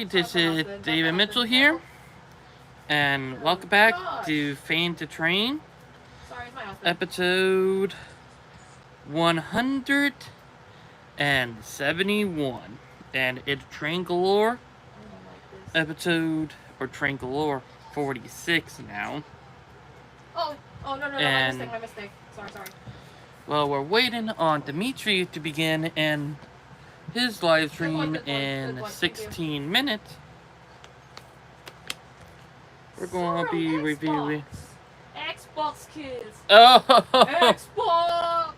This is David Mitchell here, and welcome back to Fan to Train, episode 171, and it's Train Galore, episode, or Train Galore 46 now. No, my mistake. Sorry. Well, we're waiting on Dimitri to begin and his live stream in 16 minutes. We're going to be reviewing Xbox kids. Oh, Xbox.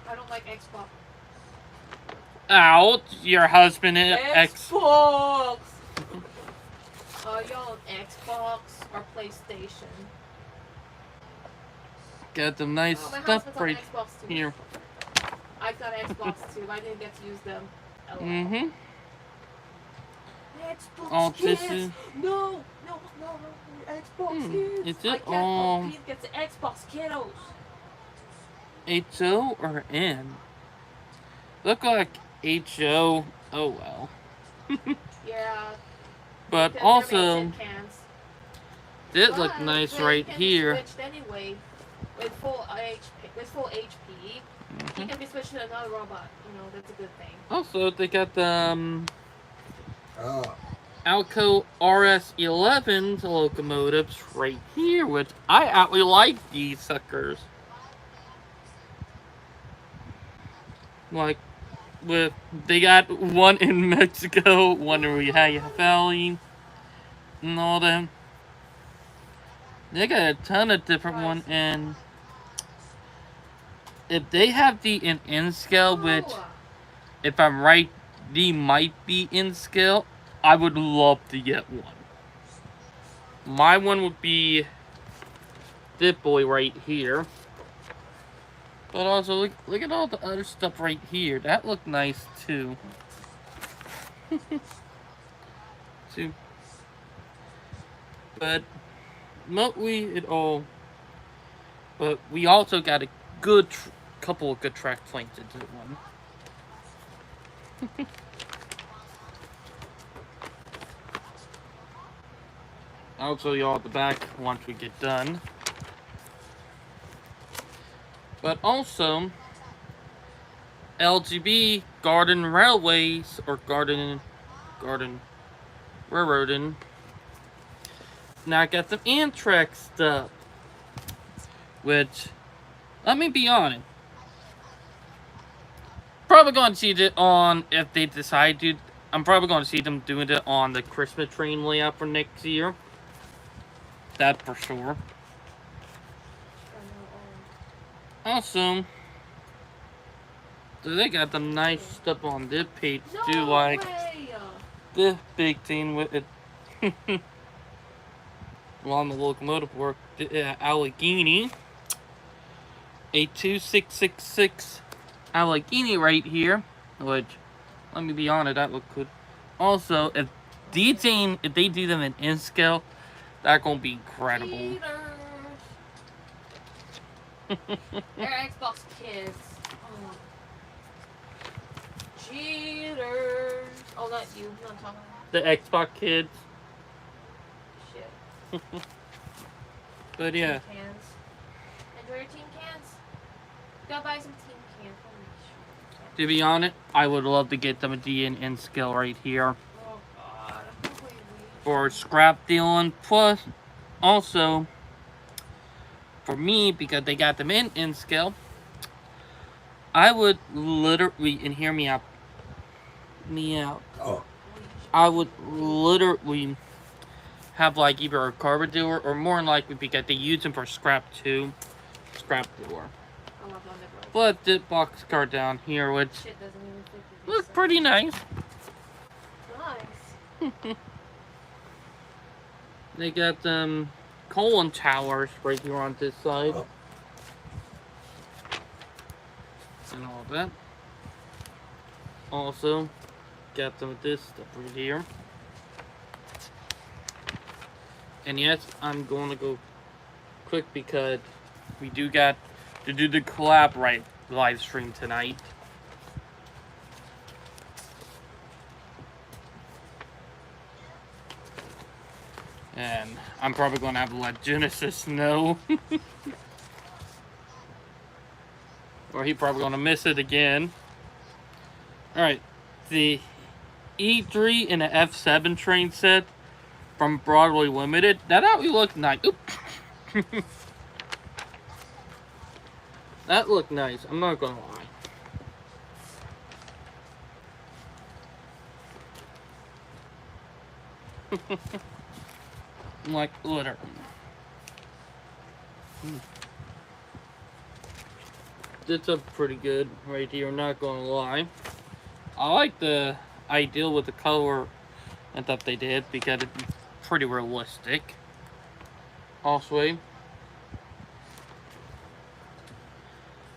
I don't like Xbox. Out, your husband is Xbox. Y'all Xbox or PlayStation? Got some nice stuff right here. I got Xbox too. I didn't get to use them. Xbox kids. No, Xbox kids. Is it Get the Xbox kiddos. H-O or N? Look like H-O. Oh well. Yeah. But also, this look nice right here. Switched anyway with full HP. He can be switched to another robot. You know, that's a good thing. Also, they got the Alco RS-11 locomotives right here, which I actually like these suckers. Like, they got one in Mexico, one in Lehigh Valley, and all that. They got a ton of different ones, and if they have the in scale, which, if I'm right, they might be in scale, I would love to get one. My one would be this boy right here. But also, look at all the other stuff right here. That looked nice, too. But, mostly it all... But we also got a good couple of good track planes into one. I'll show you all at the back once we get done. But also, LGB Garden Railways, or Garden Railroading. Now I got some Amtrak stuff, which, let me be honest, probably going to see it on, if they decide to, I'm probably going to see them doing it on the Christmas train layout for next year. That for sure. Also, they got the nice stuff on this page too, like this big thing with it on the locomotive work, Allegheny, a 2666 Allegheny right here, which, let me be honest, that look good. Also, if they do them in scale, that's gonna be incredible. They're Xbox kids. Oh. Cheaters. Oh, not you. I'm not talking about the Xbox kids. Shit. But yeah. Tin cans. Enjoy your tin cans. Go buy some tin cans. To be honest, I would love to get them a D in scale right here. Oh, God. For scrap dealing. Plus, also, for me, because they got them in scale, I would literally, and hear me out, I would literally have like either a carbon dealer, or more than likely because they use them for scrap too, scrap dealer. But this box car down here, which looks pretty nice. Nice. They got colon towers right here on this side. And all of that. Also, got some of this stuff right here. And yes, I'm going to go quick because we do got to do the collab live stream tonight. And I'm probably going to have to let Genesis know. Or he's probably going to miss it again. Alright, the E3 and the F7 train set from Broadway Limited. That actually looked nice. That looked nice, I'm not going to lie. Like, literally. It's a pretty good right here, I'm not gonna lie. I like the idea with the color and stuff they did because it's pretty realistic. Also,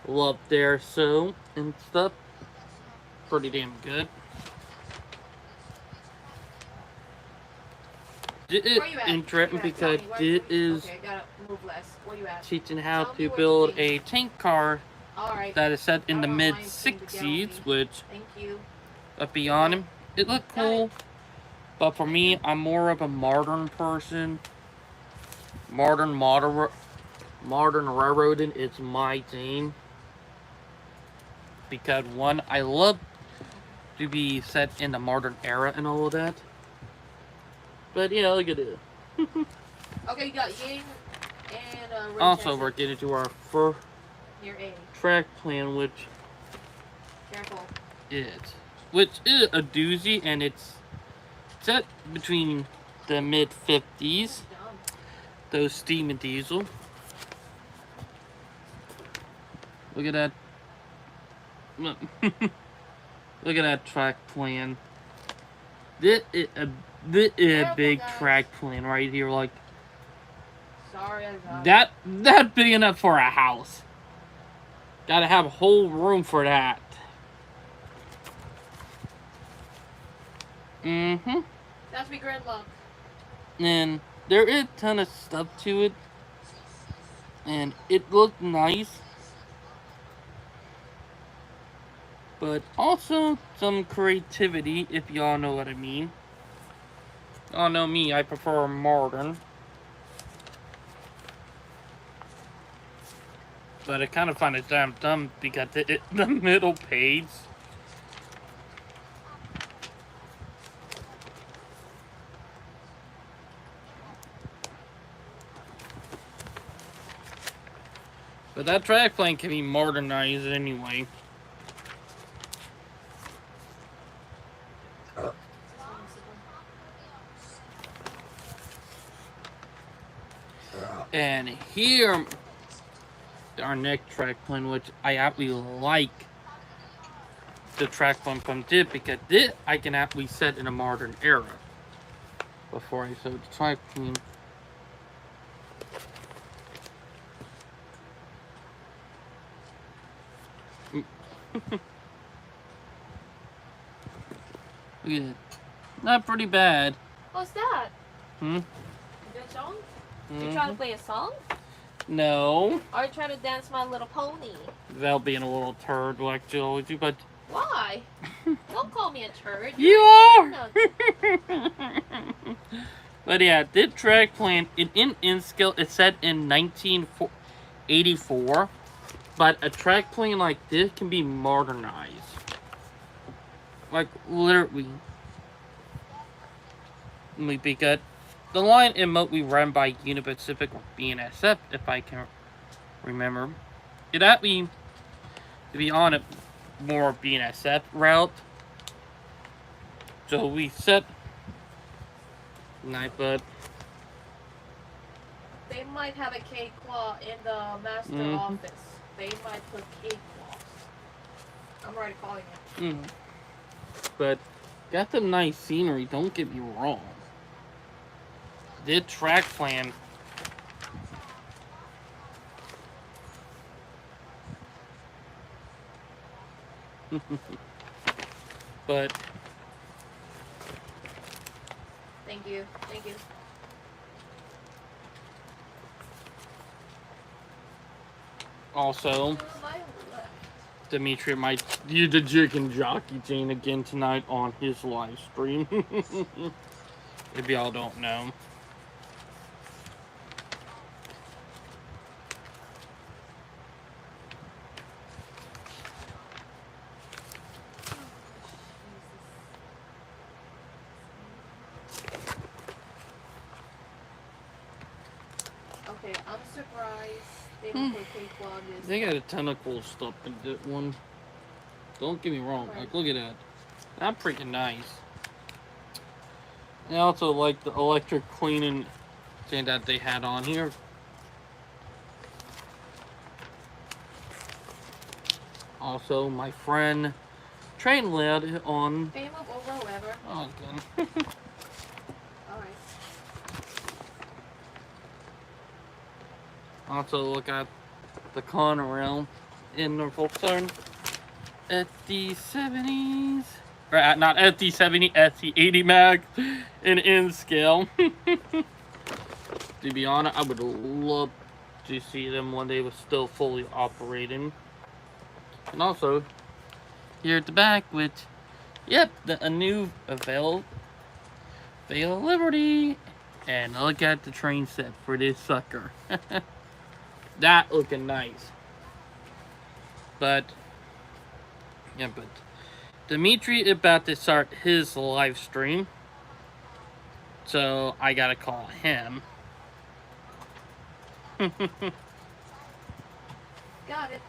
love their sew and stuff. Pretty damn good. It is interesting because it is teaching how to build a tank car that is set in the mid-60s, which, beyond him, it looked cool. But for me, I'm more of a modern person. Modern railroading is my thing. Because one, I love to be set in the modern era and all of that. But yeah, look at it. Okay, you got Ying and also, we're getting to our first track plan, which is a doozy, and it's set between the mid-50s. Those steam and diesel. Look at that. Look at that track plan. This is a big track plan right here. Like, sorry, that big enough for a house. Gotta have a whole room for that. That's me gridlock. And there is a ton of stuff to it. And it looked nice. But also some creativity, if y'all know what I mean. Y'all know me, I prefer modern. But I kind of find it damn dumb because the middle page. But that track plan can be modernized anyway. And here, our next track plan, which I actually like the track plan from this, because this I can actually set in a modern era. Before I show the track plan. Look at it. Not pretty bad. What's that? Good song? You trying to play a song? No. Are you trying to dance My Little Pony? That'll be in a little turd like you always do, but... Why? Don't call me a turd. You are! But yeah, this track plan, in scale, it's set in 1984. But a track plan like this can be modernized. Like, literally. Because the line remotely run by Union Pacific or BNSF, if I can remember. It actually, to be on a more BNSF route. So we set but they might have a cakewalk in the master office. They might put cakewalks. I'm already calling it. But got some nice scenery, don't get me wrong. The track plan. But thank you. Thank you. Also, Dimitri might do the Jig and Jockey Jane again tonight on his live stream. If y'all don't know. Okay, I'm surprised they don't put cakewalk in this. They got a ton of cool stuff in that one. Don't get me wrong. Right. Like, look at that. That's freaking nice. I also like the electric cleaning thing that they had on here. Also, my friend train led on. Can you move over, whoever? Oh, good. Alright. Also, look at the Conrail in Norfolk Southern at the 70s. Or not at the 70, at the 80 mag in scale. To be honest, I would love to see them when they were still fully operating. And also, here at the back with, yep, a new Veil of Liberty. And look at the train set for this sucker. That looking nice. But, yeah, but Dimitri is about to start his live stream. So, I gotta call him. Got it.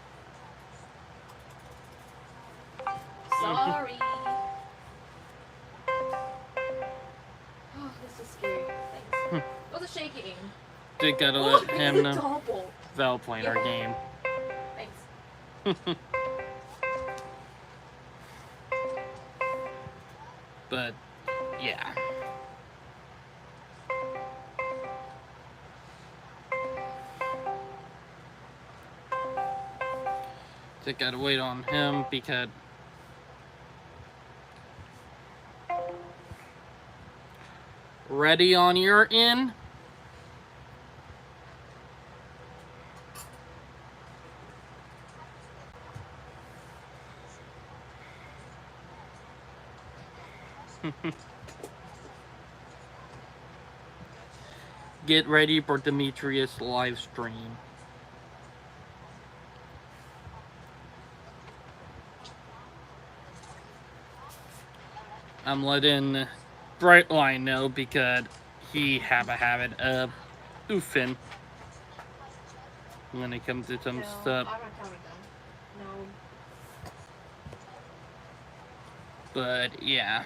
Sorry. Oh, this is scary. Thanks. What's a shaky aim? They gotta Oh, let him know. double. Val playing our game. Thanks. But, yeah. They gotta wait on him because ready on your end? Get ready for Demetrius live stream. I'm letting Brightline know because he have a habit of oofing when it comes to some No, stuff. I'm not counting them. No. But yeah.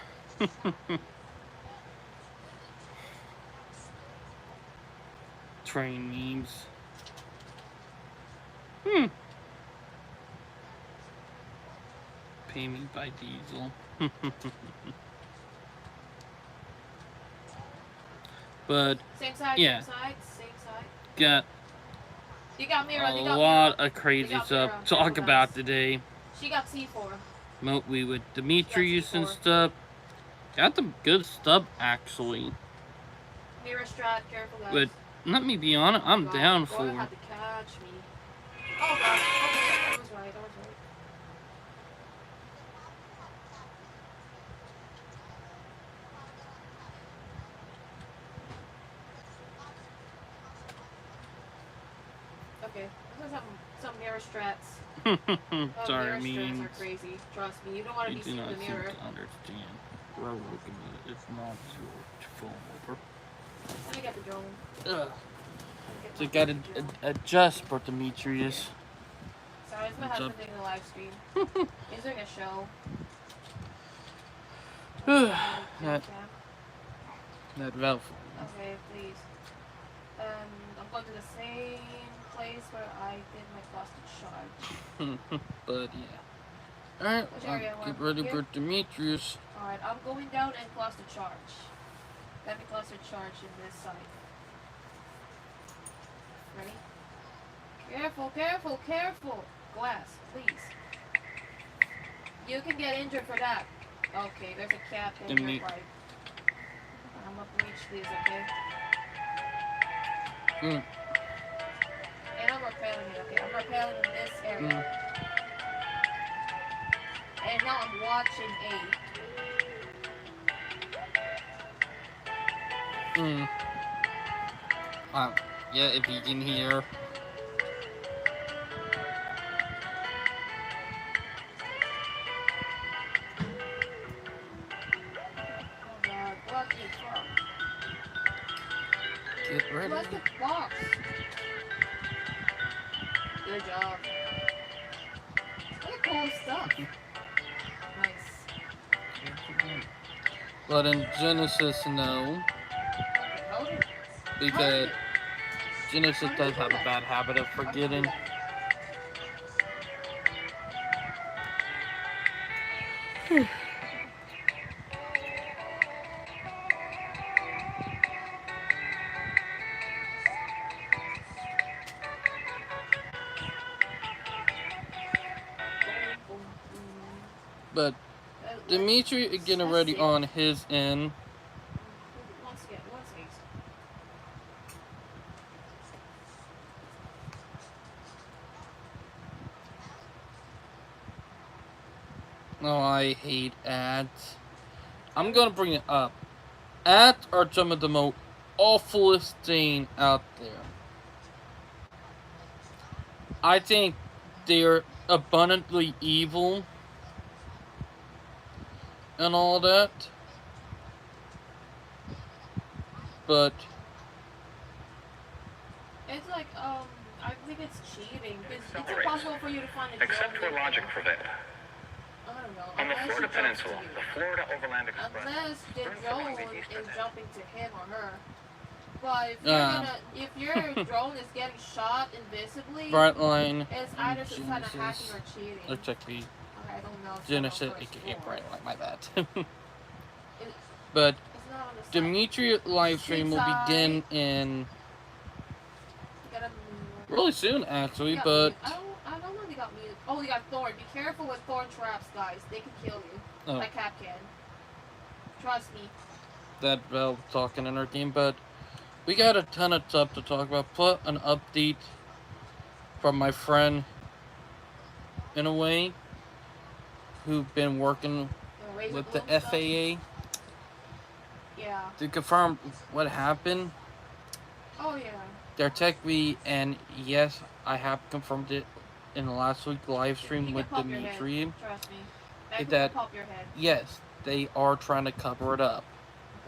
Train memes. Pay me by diesel. But Same side, yeah. same side, same side. Got You got Mira, a you got lot Mira. of crazy got stuff Mira. to talk Careful, about guys. today. She got C4. Mostly with Demetrius and C4. stuff. Got some good stuff actually. Mira strat, careful guys. But let me be honest, I'm God, down Gordon for. had to catch me. Oh god, okay, I was right, I was right. Okay, this is some mirror strats. Sorry, mirror strats means are crazy. Trust me, you don't want to you be do seen not in the seem mirror. to understand. We're looking at it. It's not zero to fall over. Let me get the drone. Ugh. Get So my gotta drone. adjust for Demetrius. Sorry, it's my What's husband up? doing a live stream. He's doing a show. that Valve. Okay, please. I'm going to the same place where I did my cluster charge. But yeah. Alright, Which area? get Where? ready Here? for Demetrius. Alright, I'm going down and cluster charge. Let me cluster charge in this side. Ready? Careful, careful, careful! Glass, please. You can get injured for that. Okay, there's a cap in your pipe. I'm gonna breach these, okay? And I'm repelling it, okay? I'm repelling in this area. And now I'm watching A. Yeah, if you can hear. Oh god, what the fuck? Get ready. Let's get box. Good job. Look at cool stuff. Nice. But in Genesis, no. Okay, hold it. Because Genesis does have a bad habit of forgetting. But Dimitri is getting ready on his end. Once again. Oh, I hate ads. I'm gonna bring it up. Ads are some of the most awfulest thing out there. I think they're abundantly evil and all that. But it's like, I think it's cheating. It's impossible for you to find a except where logic prevail. I don't know. On the Florida Peninsula, the Florida Overland Express. Unless the drone is jumping to him or her. But if your drone is getting shot invisibly, Brightline. it's either some kind of hacking or cheating. Let's check the I don't know. Genesis, aka Brightline. My bad. But Dimitri live stream will begin in really soon, actually. But I don't know if they got muted. Oh, they got thorn. Be careful with thorn traps, guys. They can kill you. Oh. Like Cap can. Trust me. That Valve talking in our game, but we got a ton of stuff to talk about. Put an update from my friend, in a way, who've been working with the FAA. Yeah. To confirm what happened. Oh yeah. Their tech lead, and yes, I have confirmed it in the last week live stream with Dimitri. Trust me. That pop your head. Yes, they are trying to cover it up.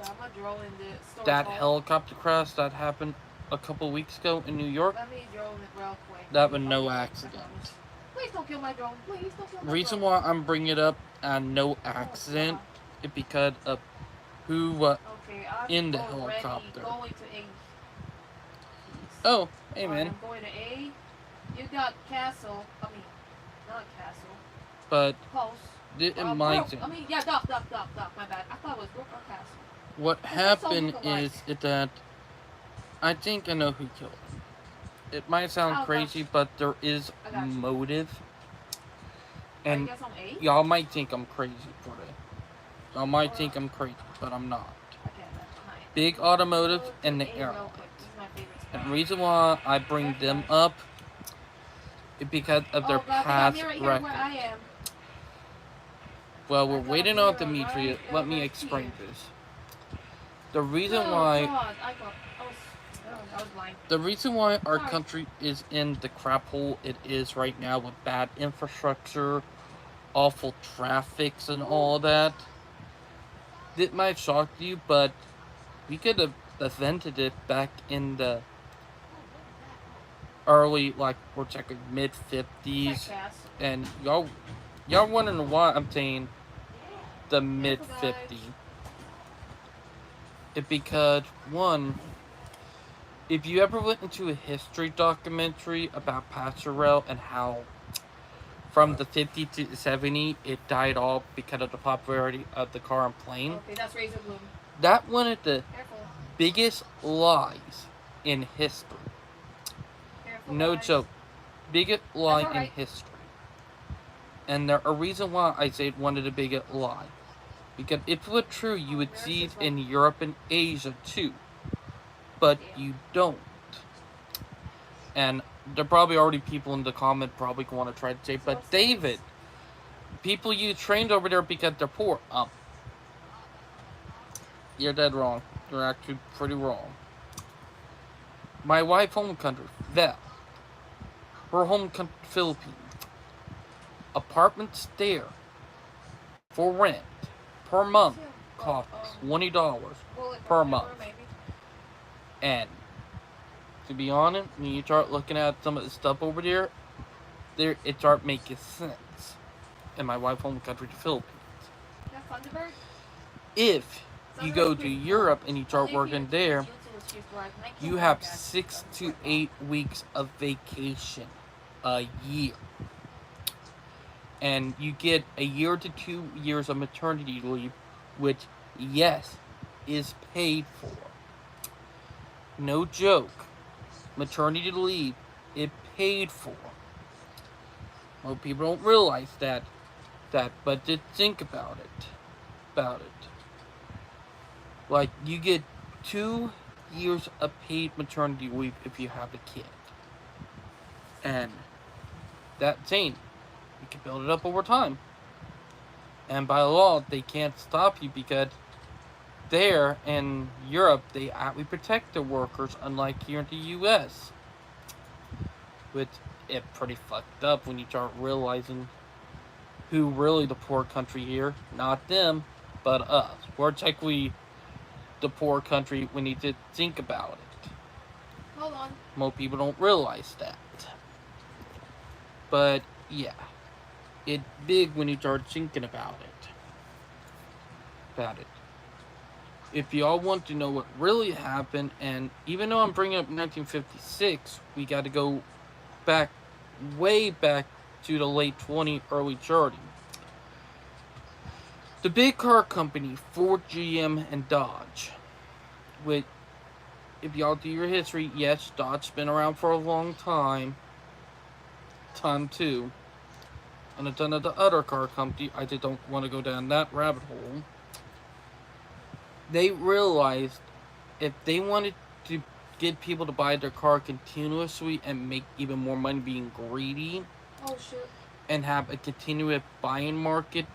Okay, I'm gonna drone in the store. That helicopter crash that happened a couple weeks ago in New York. Let me drone it real quick. That was no accident. Please don't kill my drone. Please don't kill my Reason drone. why I'm bringing it up and no accident is because of who in the helicopter. Going to A. Oh, hey man. I'm going to A. You got Castle. I mean, not Castle. But Pulse. it might. Yeah, Doc. My bad. I thought it was Brook or Castle. What happened is that I think I know who killed him. It might sound crazy, but there is motive. And y'all might think I'm crazy for it. Y'all might think I'm crazy, but I'm not. Big Automotive and the Airline. And the reason why I bring them up is because of their past record. Well, we're waiting on Dimitri. Let me explain this. The reason why our country is in the crap hole it is right now with bad infrastructure, awful traffics and all that. It might shock you, but we could have invented it back in the early, we're checking mid-50s. And y'all wondering why I'm saying the mid-50s. It's because, one, if you ever went into a history documentary about Passerelle and how from the 50 to the 70, it died off because of the popularity of the car and plane. Okay, that's Razor Bloom. That one of the biggest lies in history. No joke. Biggest lie in history. And there a reason why I say one of the biggest lies. Because if it were true, you would see it in Europe and Asia too. But you don't. And there are probably already people in the comment probably want to try to say, but David, people you trained over there because they're poor. You're dead wrong. You're actually pretty wrong. My wife home country, Vel. Her home country, Philippines. Apartments there for rent per month cost $20 per month. And to be honest, when you start looking at some of the stuff over there, it start making sense. And my wife's home country, the Philippines. That Thunderbird? If you go Thunderbird's to pretty Europe cool. and you start Only if working you- there, if YouTube is like, "Make you your have podcast." 6 That's to like, 8 weeks of vacation a year. And you get a year to 2 years of maternity leave, which, yes, is paid for. No joke. Maternity leave is paid for. Most people don't realize that, but just think about it. Like, you get 2 years of paid maternity leave if you have a kid. And that's insane. You can build it up over time. And by law, they can't stop you because there in Europe, they actively protect their workers, unlike here in the U.S. Which is pretty fucked up when you start realizing who really the poor country here. Not them, but us. We're technically the poor country when you did think about it. Hold on. Most people don't realize that. But yeah, it's big when you start thinking about it. If y'all want to know what really happened, and even though I'm bringing up 1956, we got to go back, way back to the late 20s, early 30s. The big car company, Ford, GM, and Dodge. With, if y'all do your history, yes, Dodge's been around for a long time. Too. And a ton of the other car company, I just don't want to go down that rabbit hole. They realized if they wanted to get people to buy their car continuously and make even more money being greedy, Oh shit. and have a continuous buying market,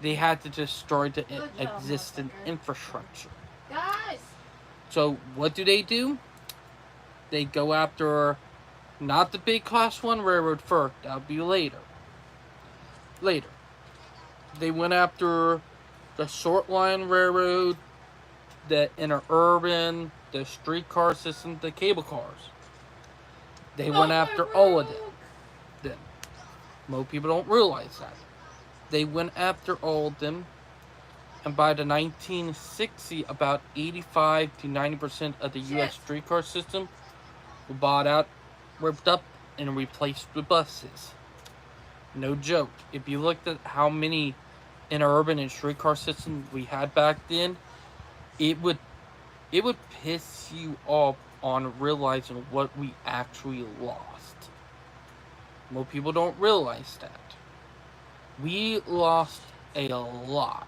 they had to destroy the Good job, existing motherfucker. infrastructure. Guys! So what do? They go after not the big class 1 railroad first, that'll be later. They went after the short line railroad, the interurban, the streetcar system, the cable cars. They went after all of them. Most people don't realize that. They went after all of them, and by the 1960s, about 85 to 90% of the U.S. streetcar system were bought out, ripped up, and replaced with buses. No joke. If you looked at how many interurban and streetcar systems we had back then, it would piss you off on realizing what we actually lost. Most people don't realize that. We lost a lot.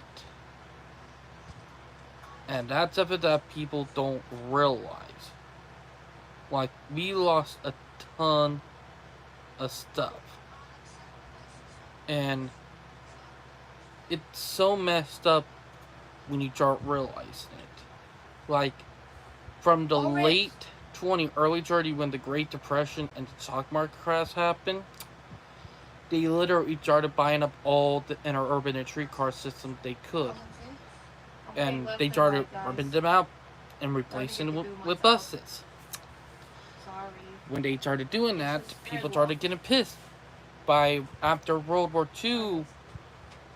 And that's something that people don't realize. Like, we lost a ton of stuff. And it's so messed up when you start realizing it. Like, from the late 20, early 30, when the Great Depression and the stock market crash happened, they literally started buying up all the interurban and streetcar systems they could. And they started ripping them out and replacing them with buses. Sorry. When they started doing that, people started getting pissed. After World War II,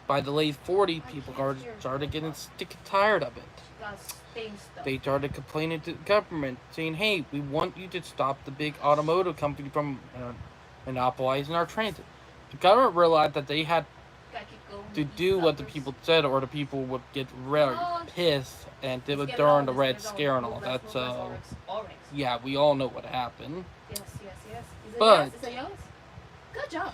by the late 40s, people started getting sick and tired of it. They started complaining to the government, saying, hey, we want you to stop the big automotive company from monopolizing our transit. The government realized that they had to do what the people said, or the people would get really pissed, and they would during the Red Scare and all that. So, yeah, we all know what happened. Yes. But Is it yes? Good job.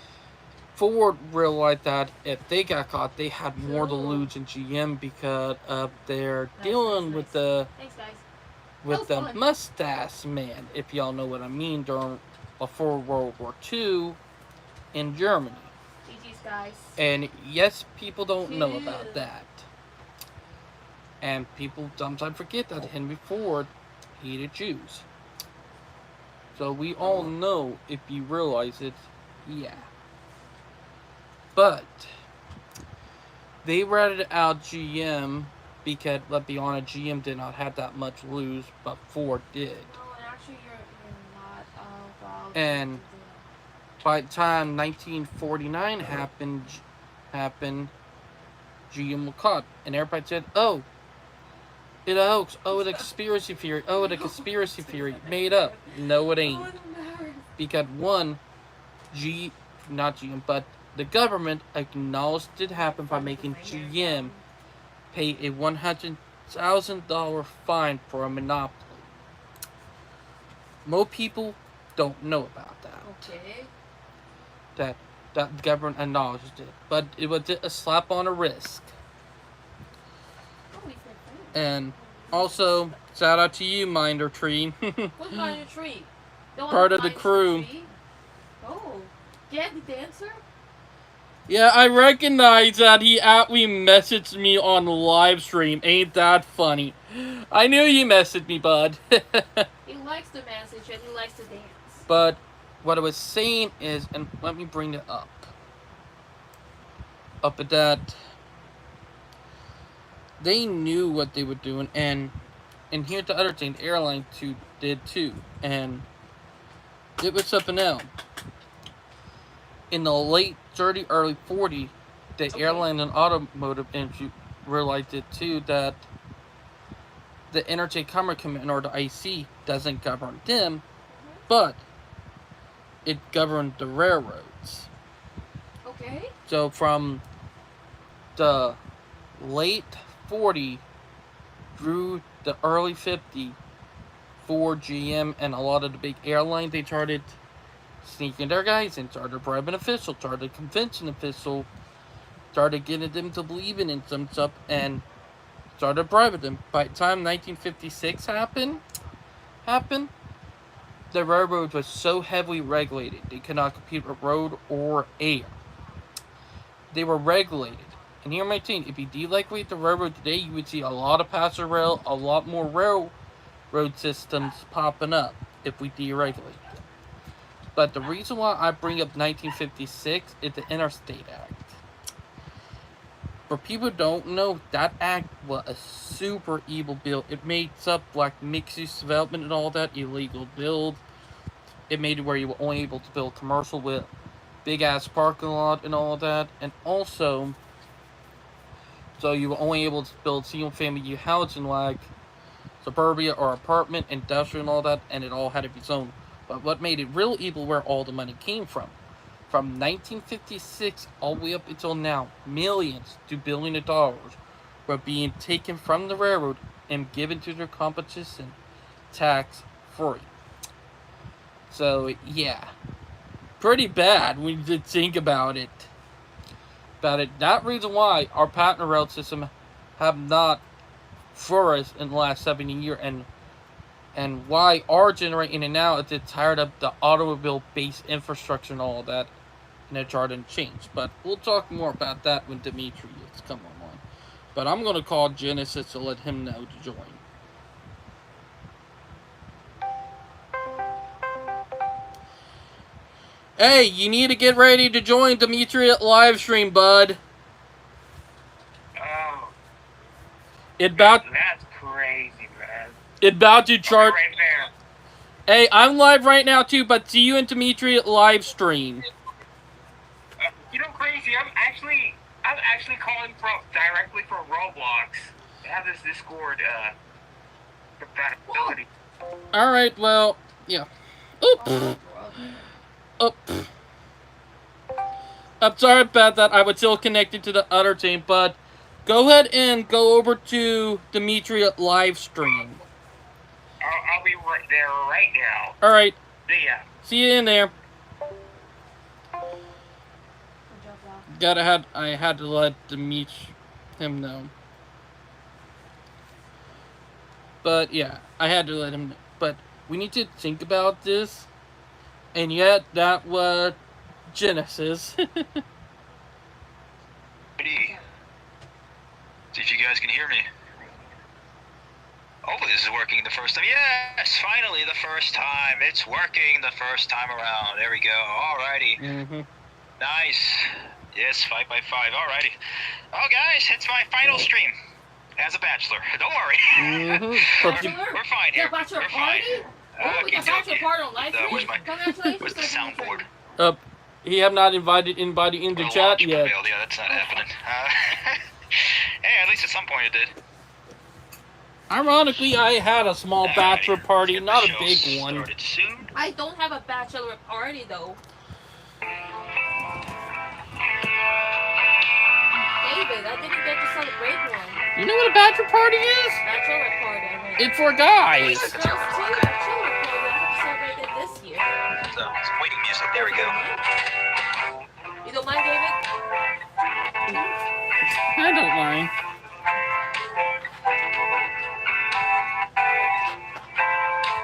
Ford realized that if they got caught, they had more to lose than GM because of their dealing with the mustache man, if y'all know what I mean, before World War II in Germany. GG's, guys. And yes, people don't know about that. And people sometimes forget that Henry Ford hated Jews. So we all know, if you realize it, yeah. But they ratted out GM because, let's be honest, GM did not have that much lose, but Ford did. No, and actually And by the time 1949 happened, GM was caught, and everybody said, "Oh, it's a hoax. Oh, it's a conspiracy theory. Oh, it's a conspiracy theory made up." No, it ain't. Because one, not GM, but the government acknowledged it happened by making GM pay a $100,000 fine for a monopoly. Most people don't know about that. Okay. That the government acknowledged it, but it was a slap on the wrist. And also, shout out to you, Minder Tree. What's Minder Tree? Part of the crew. Oh, Jack the dancer? Yeah, I recognize that he aptly messaged me on the live stream. Ain't that funny? I knew you messaged me, bud. He likes to message and he likes to dance. But what I was saying is, and let me bring it up. Up at that, they knew what they were doing, and here's the other thing, the airline did too, and it was something else. In the late 30s, early 40s, the airline and automotive industry realized it too, that the Interstate Commerce Commission, or the IC, doesn't govern them, but it governed the railroads. Okay. So from the late 40s through the early 50s, Ford, GM, and a lot of the big airlines, they started sneaking their guys in, started bribing officials, started convincing officials, started getting them to believe in some stuff, and started bribing them. By the time 1956 happened, the railroads were so heavily regulated, they could not compete with road or air. They were regulated. And here my thing, if you deregulate the railroad today, you would see a lot of passenger rail, a lot more railroad systems popping up if we deregulate them. But the reason why I bring up 1956 is the Interstate Act. For people who don't know, that act was a super evil bill. It made stuff like mixed-use development and all that illegal build. It made it where you were only able to build commercial with big-ass parking lot and all that. And also, so you were only able to build single-family housing like suburbia or apartment, industrial and all that, and it all had to be zoned. But what made it real evil where all the money came from 1956 all the way up until now, millions to billions of dollars were being taken from the railroad and given to their competition tax free. So yeah, pretty bad when you think about it. That reason why our patent rail system have not flourished in the last 70 years, and why our generation now is tired of the automobile-based infrastructure and all of that, and it's hard to change. But we'll talk more about that when Dimitri has come online. But I'm going to call Genesis to let him know to join. Hey, you need to get ready to join Dimitri at live stream, bud. Oh. That's crazy, man. It about to chart. Right there. Hey, I'm live right now too, but see you and Dimitri at live stream. You know, crazy. I'm actually calling directly from Roblox. They have this Discord compatibility. All right, well, yeah. Oop. Oh. I'm sorry about that. I was still connected to the other team, but go ahead and go over to Dimitri at live stream. I'll be right there right now. All right. See ya. See you in there. I had to let him know. But yeah, I had to let him know. But we need to think about this. And yet, that was Genesis. See if you guys can hear me. Hopefully this is working the first time. Yes, finally the first time. It's working the first time around. There we go. Alrighty. Mm-hmm. Nice. Yes, 5x5. Alrighty. Oh, guys, it's my final stream as a bachelor. Don't worry. Mm-hmm. We're fine here. Bachelor We're fine. party? Oh, we got bachelor party on live Where's stream. my- Congratulations. where's the Dimitri. soundboard? He have not invited anybody into Well, chat launch yet. prevailed. Yeah, that's not happening. Hey, at least at some point it did. Ironically, I had a small bachelor party, Get the not a show big one. started soon. I don't have a bachelor party though. David, I didn't get to celebrate one. You know what a bachelor party is? Bachelor party, I mean. It's for guys. Girls too. Bachelor party. I have to celebrate it this year. So, some waiting music. There we go. You don't mind, David? I don't mind.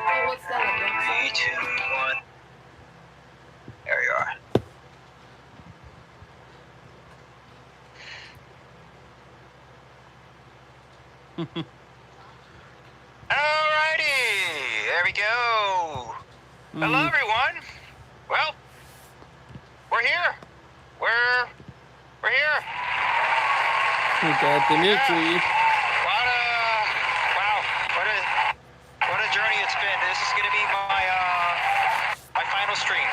Hey, what's that? 3, 2, 1. There you are. Alrighty, there we go. Hello, everyone. Well, we're here. We're here. We got Dimitri. What a journey it's been. This is gonna be my final stream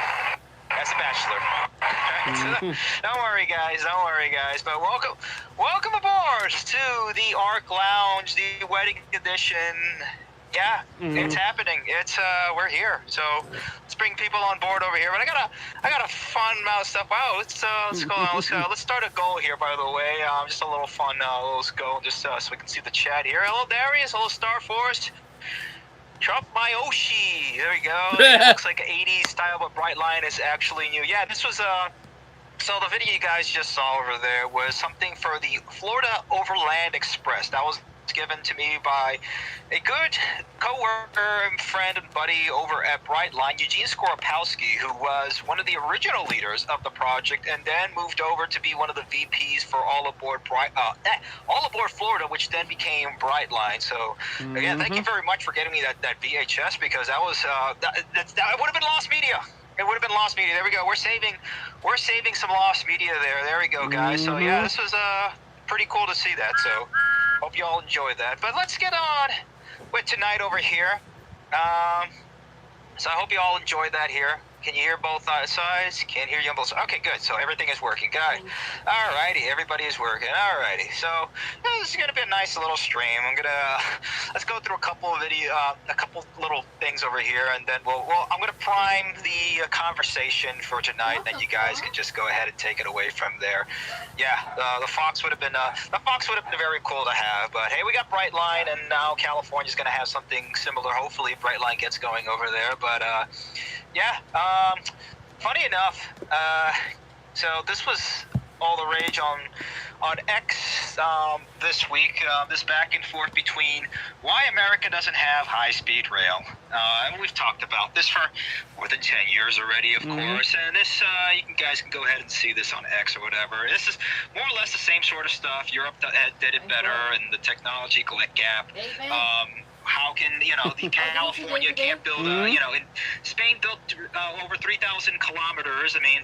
as a bachelor. Right? Don't worry, guys. But welcome aboard to the Arc Lounge, the wedding edition. Yeah, it's happening. It's we're here. So let's bring people on board over here. But I got a fun amount of stuff. Wow, let's go on. Let's start a goal here. By the way, just a little fun little goal, just so we can see the chat here. Hello, Darius. Hello, Star Forest. Trump Mayoshi. There we go. It looks like an 80s style, but Brightline is actually new. Yeah, this was so the video you guys just saw over there was something for the Florida Overland Express. That was given to me by a good co-worker and friend and buddy over at Brightline, Eugene Skoropowski, who was one of the original leaders of the project and then moved over to be one of the VPs for All Aboard Florida, which then became Brightline. So again, thank you very much for getting me that VHS, because that was that would have been lost media. It would have been lost media. There we go. We're saving some lost media there. There we go, guys. So yeah, this was pretty cool to see that. So hope you all enjoyed that. But let's get on with tonight over here. So I hope you all enjoyed that here. Can you hear both sides? Can't hear you on both sides. Okay, good. So everything is working. Good. Alrighty, everybody is working. Alrighty. So this is gonna be a nice little stream. Let's go through a couple little things over here, and then I'm gonna prime the conversation for tonight. Then you guys can just go ahead and take it away from there. Yeah, the Fox would have been very cool to have. But hey, we got Brightline, and now California's gonna have something similar. Hopefully, Brightline gets going over there. But yeah, funny enough, so this was all the rage on X this week, this back and forth between why America doesn't have high-speed rail. And we've talked about this for more than 10 years already, of course, and this, you guys can go ahead and see this on X or whatever. This is more or less the same sort of stuff. Europe did it better, and the technology gap. How can, the California can't build, in Spain built over 3,000 kilometers. I mean,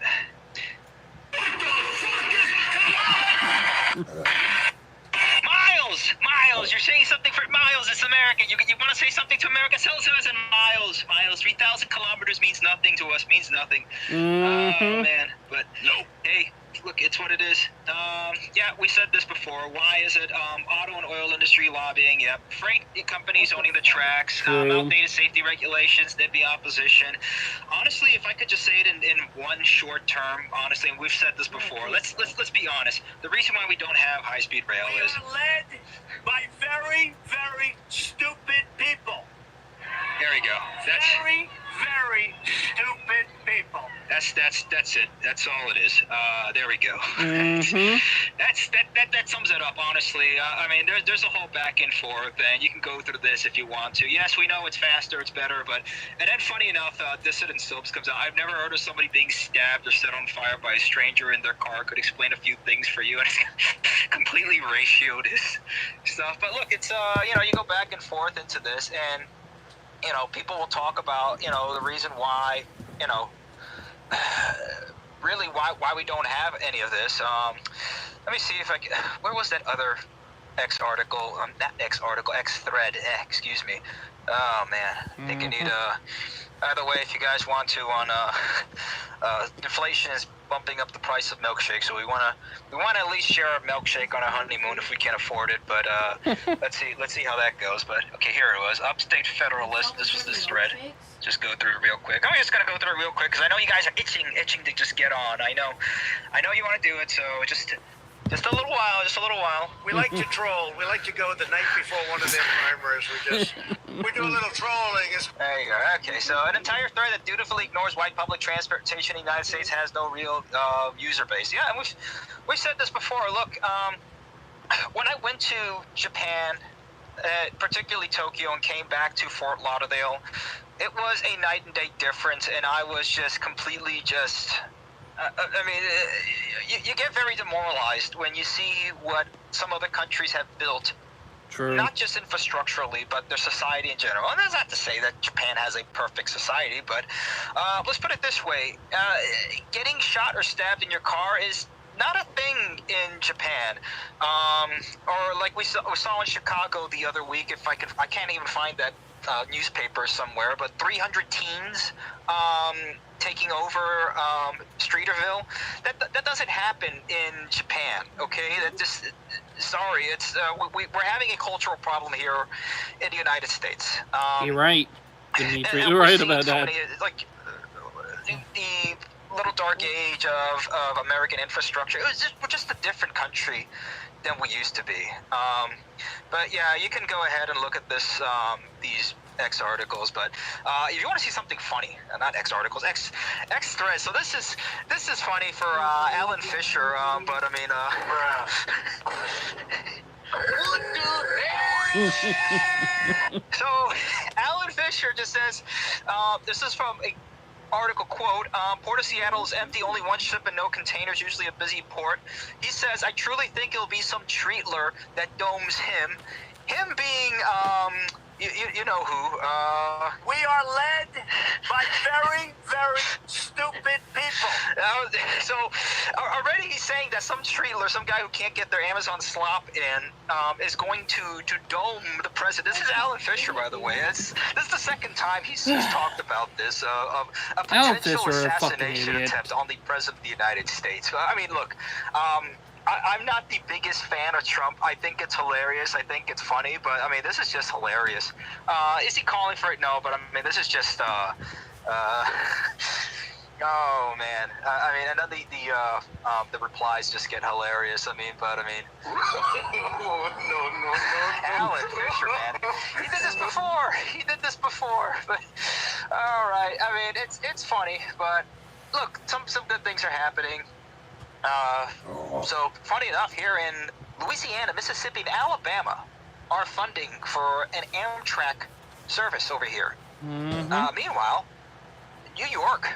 Miles, you're saying something for Miles. It's America. You want to say something to America? Tell us, Miles. 3,000 kilometers means nothing to us. Means nothing. Oh man, but no. Hey, look, it's what it is. Yeah, we said this before. Why is it auto and oil industry lobbying? Yep. Freight companies owning the tracks. Outdated safety regulations. There'd be opposition. Honestly, if I could just say it in one short term, honestly, and we've said this before. Let's be honest. The reason why we don't have high-speed rail is we are led by very, very stupid people. There we go. Very, very stupid people. That's it. That's all it is. There we go. That sums it up, honestly. I mean, there's a whole back and forth, and you can go through this if you want to. Yes, we know it's faster, it's better, and then funny enough, Dissident Silps comes out. I've never heard of somebody being stabbed or set on fire by a stranger in their car. Could explain a few things for you, and it's completely ratioed his stuff. But look, it's you go back and forth into this, and people will talk about the reason why really why we don't have any of this. Let me see if I can. Where was that other X article, not X article, X thread, excuse me. Oh man, I think you need either way, if you guys want to, on inflation is bumping up the price of milkshake, so we wanna at least share a milkshake on our honeymoon if we can't afford it. But let's see how that goes. But okay, here it was, Upstate Federalist. This was this thread. Just go through it real quick. I'm just gonna go through it real quick because I know you guys are itching to just get on. I know you want to do it, so just a little while. We like to troll. We like to go the night before one of their primers. We do a little trolling. There you go. Okay, so an entire thread that dutifully ignores why public transportation in the United States has no real user base. Yeah, and we've said this before. Look, when I went to Japan, particularly Tokyo, and came back to Fort Lauderdale, it was a night and day difference, and I was just completely you get very demoralized when you see what some other countries have built. True. Not just infrastructurally, but their society in general. And that's not to say that Japan has a perfect society, but let's put it this way. Getting shot or stabbed in your car is not a thing in Japan. Or like we saw in Chicago the other week, I can't even find that newspaper somewhere, but 300 teens taking over Streeterville. That doesn't happen in Japan, okay? Sorry, it's we're having a cultural problem here in the United States. You're right, Dimitri. and You're we're right seeing about so that. many, like the little dark age of American infrastructure. We're just a different country than we used to be. But yeah, you can go ahead and look at these X articles. But if you want to see something funny, not X articles, X threads. So this is funny for Alan Fisher. But I mean, so Alan Fisher just says, this is from a article quote, Port of Seattle is empty, only one ship and no containers, usually a busy port. He says, I truly think it'll be some treatler that domes him being you know who. We are led by very, very stupid people. So already he's saying that some treatler, some guy who can't get their Amazon slop in, is going to dome the president. This is Alan Fisher, by the way. This is the second time he's talked about this, of a potential assassination attempt on the president of the United States. I mean, look, I'm not the biggest fan of Trump. I think it's hilarious. I think it's funny, but I mean, this is just hilarious. Is he calling for it? No, but I mean, this is just oh man. I mean, and then the replies just get hilarious. I mean, but I mean, no. Alan Fisher, man. He did this before. But all right. I mean, it's funny, but look, some good things are happening. So, funny enough, here in Louisiana, Mississippi, and Alabama are funding for an Amtrak service over here. Mm-hmm. Meanwhile, New York,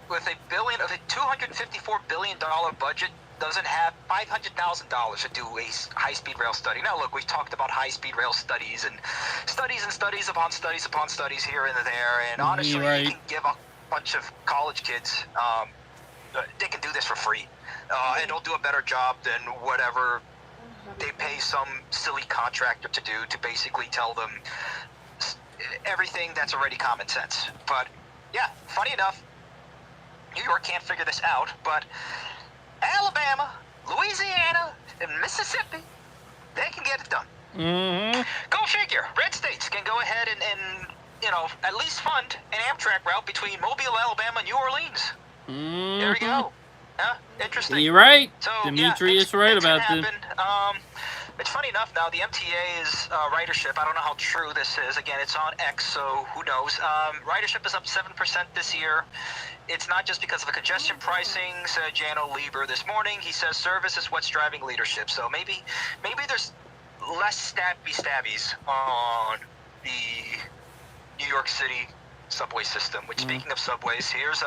with a $254 billion budget, doesn't have $500,000 to do a high-speed rail study. Now, look, we've talked about high-speed rail studies and studies upon studies here and there, and honestly, right. You can give a bunch of college kids, they can do this for free. And they'll do a better job than whatever they pay some silly contractor to do, to basically tell them everything that's already common sense. But yeah, funny enough, New York can't figure this out, but Alabama, Louisiana, and Mississippi, they can get it done. Mm-hmm. Go figure. Red states can go ahead and at least fund an Amtrak route between Mobile, Alabama, and New Orleans. Mm-hmm. There we go. Interesting. You're right. So, Dimitri yeah, is right about this. It's funny enough now, the MTA's ridership, I don't know how true this is. Again, it's on X, so who knows. Ridership is up 7% this year. It's not just because of the congestion pricing, said Jano Lieber this morning. He says service is what's driving leadership. So maybe there's less stabbies on the New York City subway system. Which, speaking of subways, here's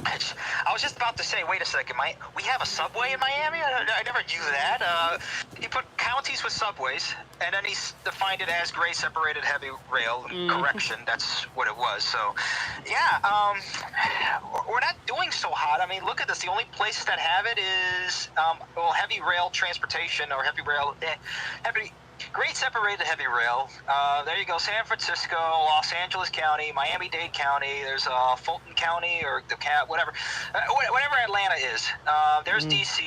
I was just about to say, wait a second, we have a subway in Miami? I never knew that. He put counties with subways, and then he's defined it as grade separated heavy rail. Correction, that's what it was. So, yeah, we're not doing so hot. I mean, look at this. The only places that have it is, heavy rail transportation or heavy grade separated heavy rail. There you go. San Francisco, Los Angeles County, Miami-Dade County. There's Fulton County or whatever Atlanta is. There's D.C.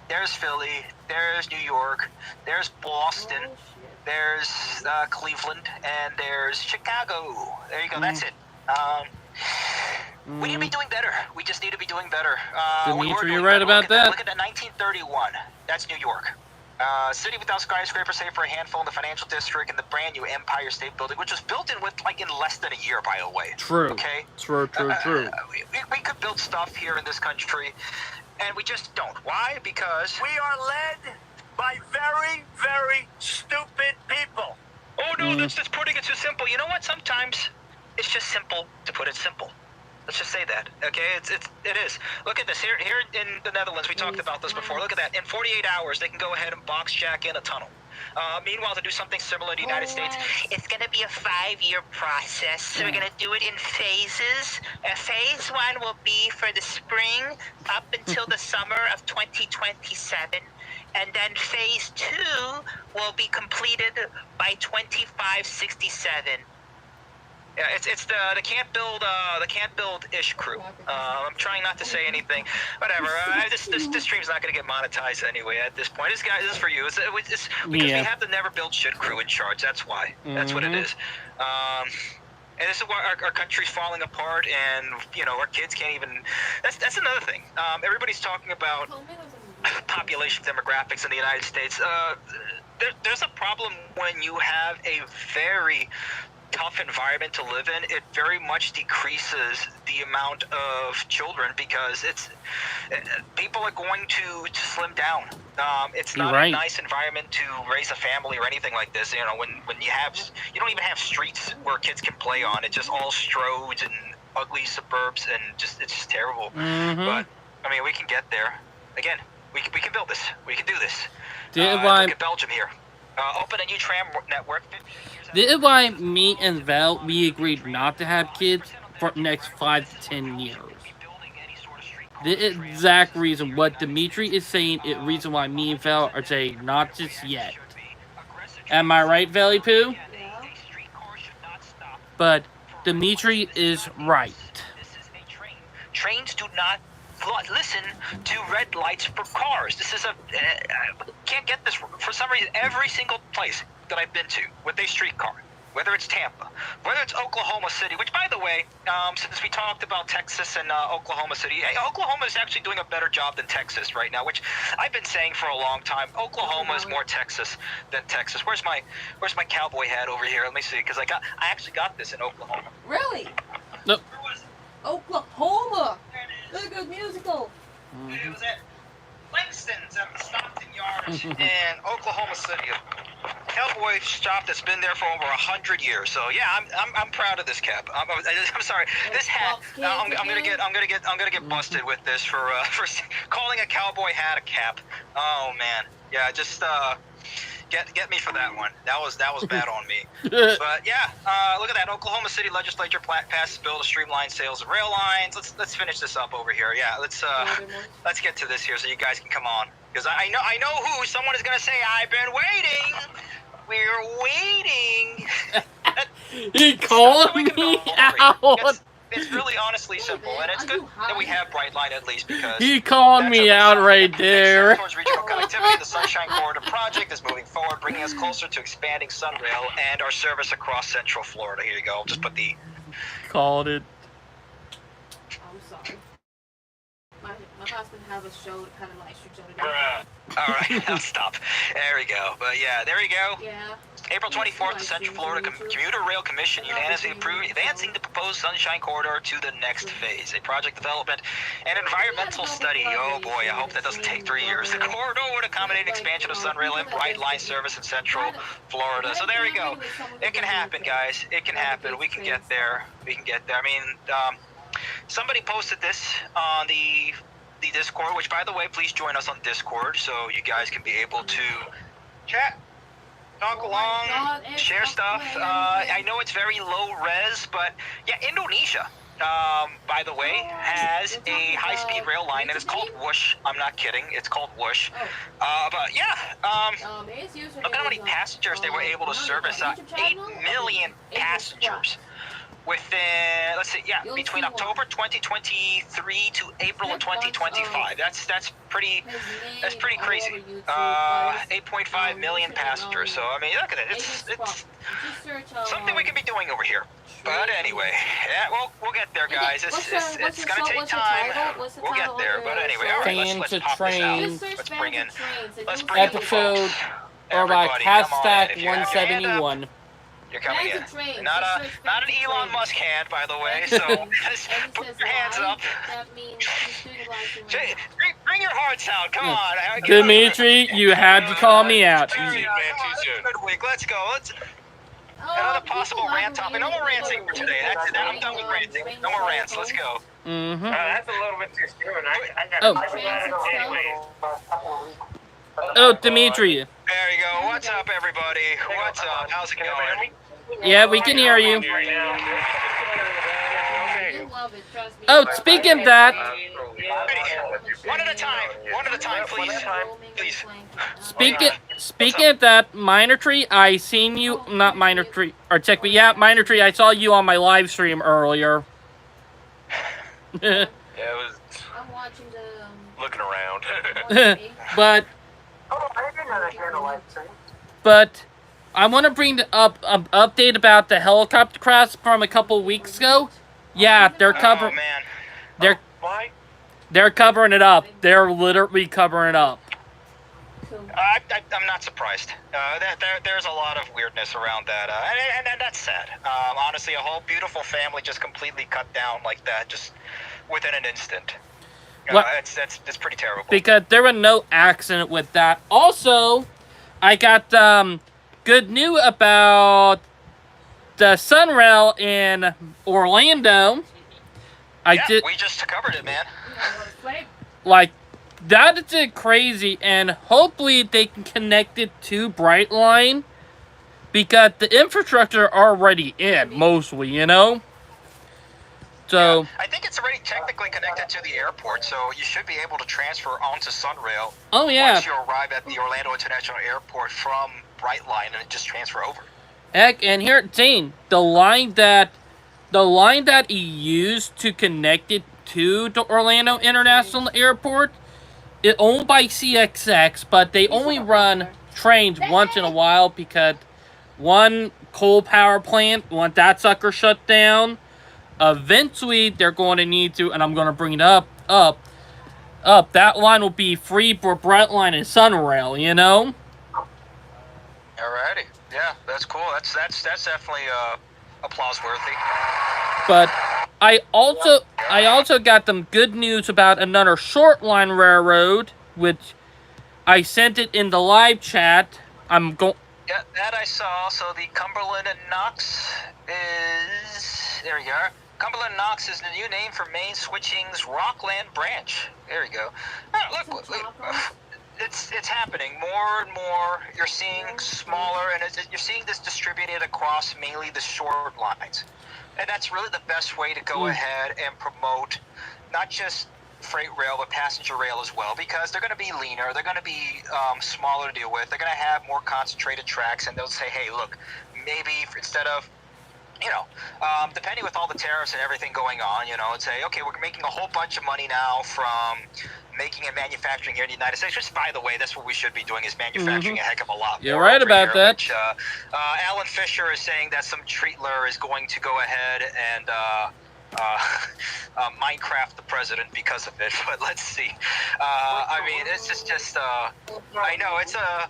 There's Philly. There's New York. There's Boston. There's Cleveland, and there's Chicago. There you go. That's it. We need to be doing better. We just need to be doing better. Dimitri, you're right about that. Look at that 1931. That's New York. City without skyscrapers, save for a handful in the financial district, and the brand new Empire State Building, which was built in less than a year, by the way. True. Okay. True. We could build stuff here in this country, and we just don't. Why? Because We are led by very, very stupid people. oh no, that's just putting it too simple. You know what? Sometimes it's just simple to put it simple. Let's just say that, okay? It is. Look at this. Here in the Netherlands, we talked about this before. Look at that. In 48 hours, they can go ahead and box jack in a tunnel. Meanwhile, to do something similar in the United States, it's going to be a 5-year process. So we're going to do it in phases. Phase 1 will be for the spring up until the summer of 2027. And then phase 2 will be completed by 2567. Yeah, it's the can't build ish crew. I'm trying not to say anything. Whatever. This stream's not gonna get monetized anyway at this point. This is for you. It's because we have the never build shit crew in charge. That's why. That's what it is. And this is why our country's falling apart, and our kids can't even. That's another thing. Everybody's talking about population demographics in the United States. There's a problem when you have a very tough environment to live in. It very much decreases the amount of children because people are going to slim down. It's not a nice environment to raise a family or anything like this. When you don't even have streets where kids can play on. It's just all stroads and ugly suburbs, and it's just terrible. But I mean, we can get there. Again, we can build this. We can do this. Look at Belgium here. Open a new tram network. This is why me and Val, we agreed not to have kids for the next 5 to 10 years. The exact reason what Dimitri is saying is the reason why me and Val are saying not just yet. Am I right, Valley Poo? Yeah. But Dimitri is right. Trains do not listen to red lights for cars. This is can't get this for some reason. Every single place that I've been to with a streetcar, whether it's Tampa, whether it's Oklahoma City, which by the way, since we talked about Texas and Oklahoma City, Oklahoma is actually doing a better job than Texas right now, which I've been saying for a long time. Oklahoma is more Texas than Texas. Where's my cowboy hat over here? Let me see, because I actually got this in Oklahoma. Really? Nope. Where was it? Oklahoma. There it is. Look at musical. It was at Langston's at the Stockton Yard in Oklahoma City. A cowboy shop that's been there for over 100 years. So yeah, I'm proud of this cap. I'm sorry, this hat. I'm gonna get busted with this for calling a cowboy hat a cap. Oh man, yeah, just get me for that one. That was bad on me. But yeah, look at that. Oklahoma City Legislature passes bill to streamline sales of rail lines. Let's finish this up over here. Yeah, let's get to this here so you guys can come on, because I know who someone is gonna say. I've been waiting. We're waiting. He called me out. It's really honestly simple, and it's good that we have Brightline at least, because He called me out right there. Towards regional connectivity, the Sunshine Corridor project is moving forward, bringing us closer to expanding Sunrail and our service across Central Florida. Here you go. I'll just put the Called it. I'm sorry. My husband has a show, kind of live stream show today. All right, I'll stop. There we go. But yeah, there you go. Yeah. April 24th, the Central Florida Commuter Rail Commission unanimously approved advancing the proposed Sunshine Corridor to the next phase. A project development and environmental study. Oh boy, I hope that doesn't take 3 years. The corridor would accommodate expansion of Sunrail and Brightline service in Central Florida. So there we go. It can happen, guys. It can happen. We can get there. We can get there. I mean, somebody posted this on the Discord, which, by the way, please join us on Discord so you guys can be able to chat, talk along, share stuff. I know it's very low res, but yeah, Indonesia, by the way, has a high-speed rail line, and it's called Whoosh. I'm not kidding. It's called Whoosh. But yeah, look at how many passengers they were able to service. 8 million passengers within, let's see, yeah, between October 2023 to April of 2025. That's pretty crazy. 8.5 million passengers. So I mean, look at it. It's something we can be doing over here. But anyway, yeah, we'll get there, guys. It's gonna take time. We'll get there. But anyway, all right, let's pop this out. Let's bring in episode, or like hashtag 171. You're coming in. Not an Elon Musk hand, by the way. So just put your hands up. Bring your hearts out. Come on. Dimitri, you had to call me out. Good week. Let's go. Another possible rant topic. No more ranting for today. That's it. I'm done with ranting. No more rants. Let's go. Mm-hmm. That's a little bit too soon. Oh, Dimitri. There you go. What's up, everybody? What's up? How's it going? Yeah, we can hear you. Oh, speaking of that, One at a time, please. speaking of that, Minor Tree, I seen you, not Minor Tree, or check me, yeah, Minor Tree, I saw you on my live stream earlier. Yeah, it was I'm watching the. looking around. But I want to bring up an update about the helicopter crash from a couple weeks ago. Yeah, they're covering. Oh, man. They're covering it up. They're literally covering it up. I'm not surprised. There's a lot of weirdness around that, and that's sad. Honestly, a whole beautiful family just completely cut down like that, just within an instant. It's pretty terrible. Because there was no accident with that. Also, I got good news about the Sunrail in Orlando. We just covered it, man. Like, that is crazy, and hopefully they can connect it to Brightline, because the infrastructure already in, mostly, you know? So... Yeah, I think it's already technically connected to the airport, so you should be able to transfer onto Sunrail. Oh, yeah. Once you arrive at the Orlando International Airport from Brightline, and just transfer over. Heck, and here at Zane, the line that he used to connect it to the Orlando International Airport, it's owned by CXX, but they only run trains once in a while because one coal power plant, once that sucker shut down, eventually they're going to need to, and I'm going to bring it up, that line will be free for Brightline and Sunrail, you know? Alrighty. Yeah, that's cool. That's definitely applause worthy. But I also got some good news about another short line railroad, which I sent it in the live chat. Yeah, that I saw. So the Cumberland and Knox is... There you are. Cumberland Knox is the new name for Main Switching's Rockland branch. There you go. Look, it's happening. More and more, you're seeing smaller, and you're seeing this distributed across mainly the short lines. And that's really the best way to go ahead and promote not just freight rail, but passenger rail as well, because they're going to be leaner, they're going to be smaller to deal with, they're going to have more concentrated tracks, and they'll say, hey, look, maybe instead of, depending with all the tariffs and everything going on, and say, okay, we're making a whole bunch of money now from making and manufacturing here in the United States, which, by the way, that's what we should be doing, is manufacturing a heck of a lot more. You're right about here, that. Which, Alan Fisher is saying that some Treatler is going to go ahead and Minecraft the president because of it, but let's see. I mean, it's just I know, it's a...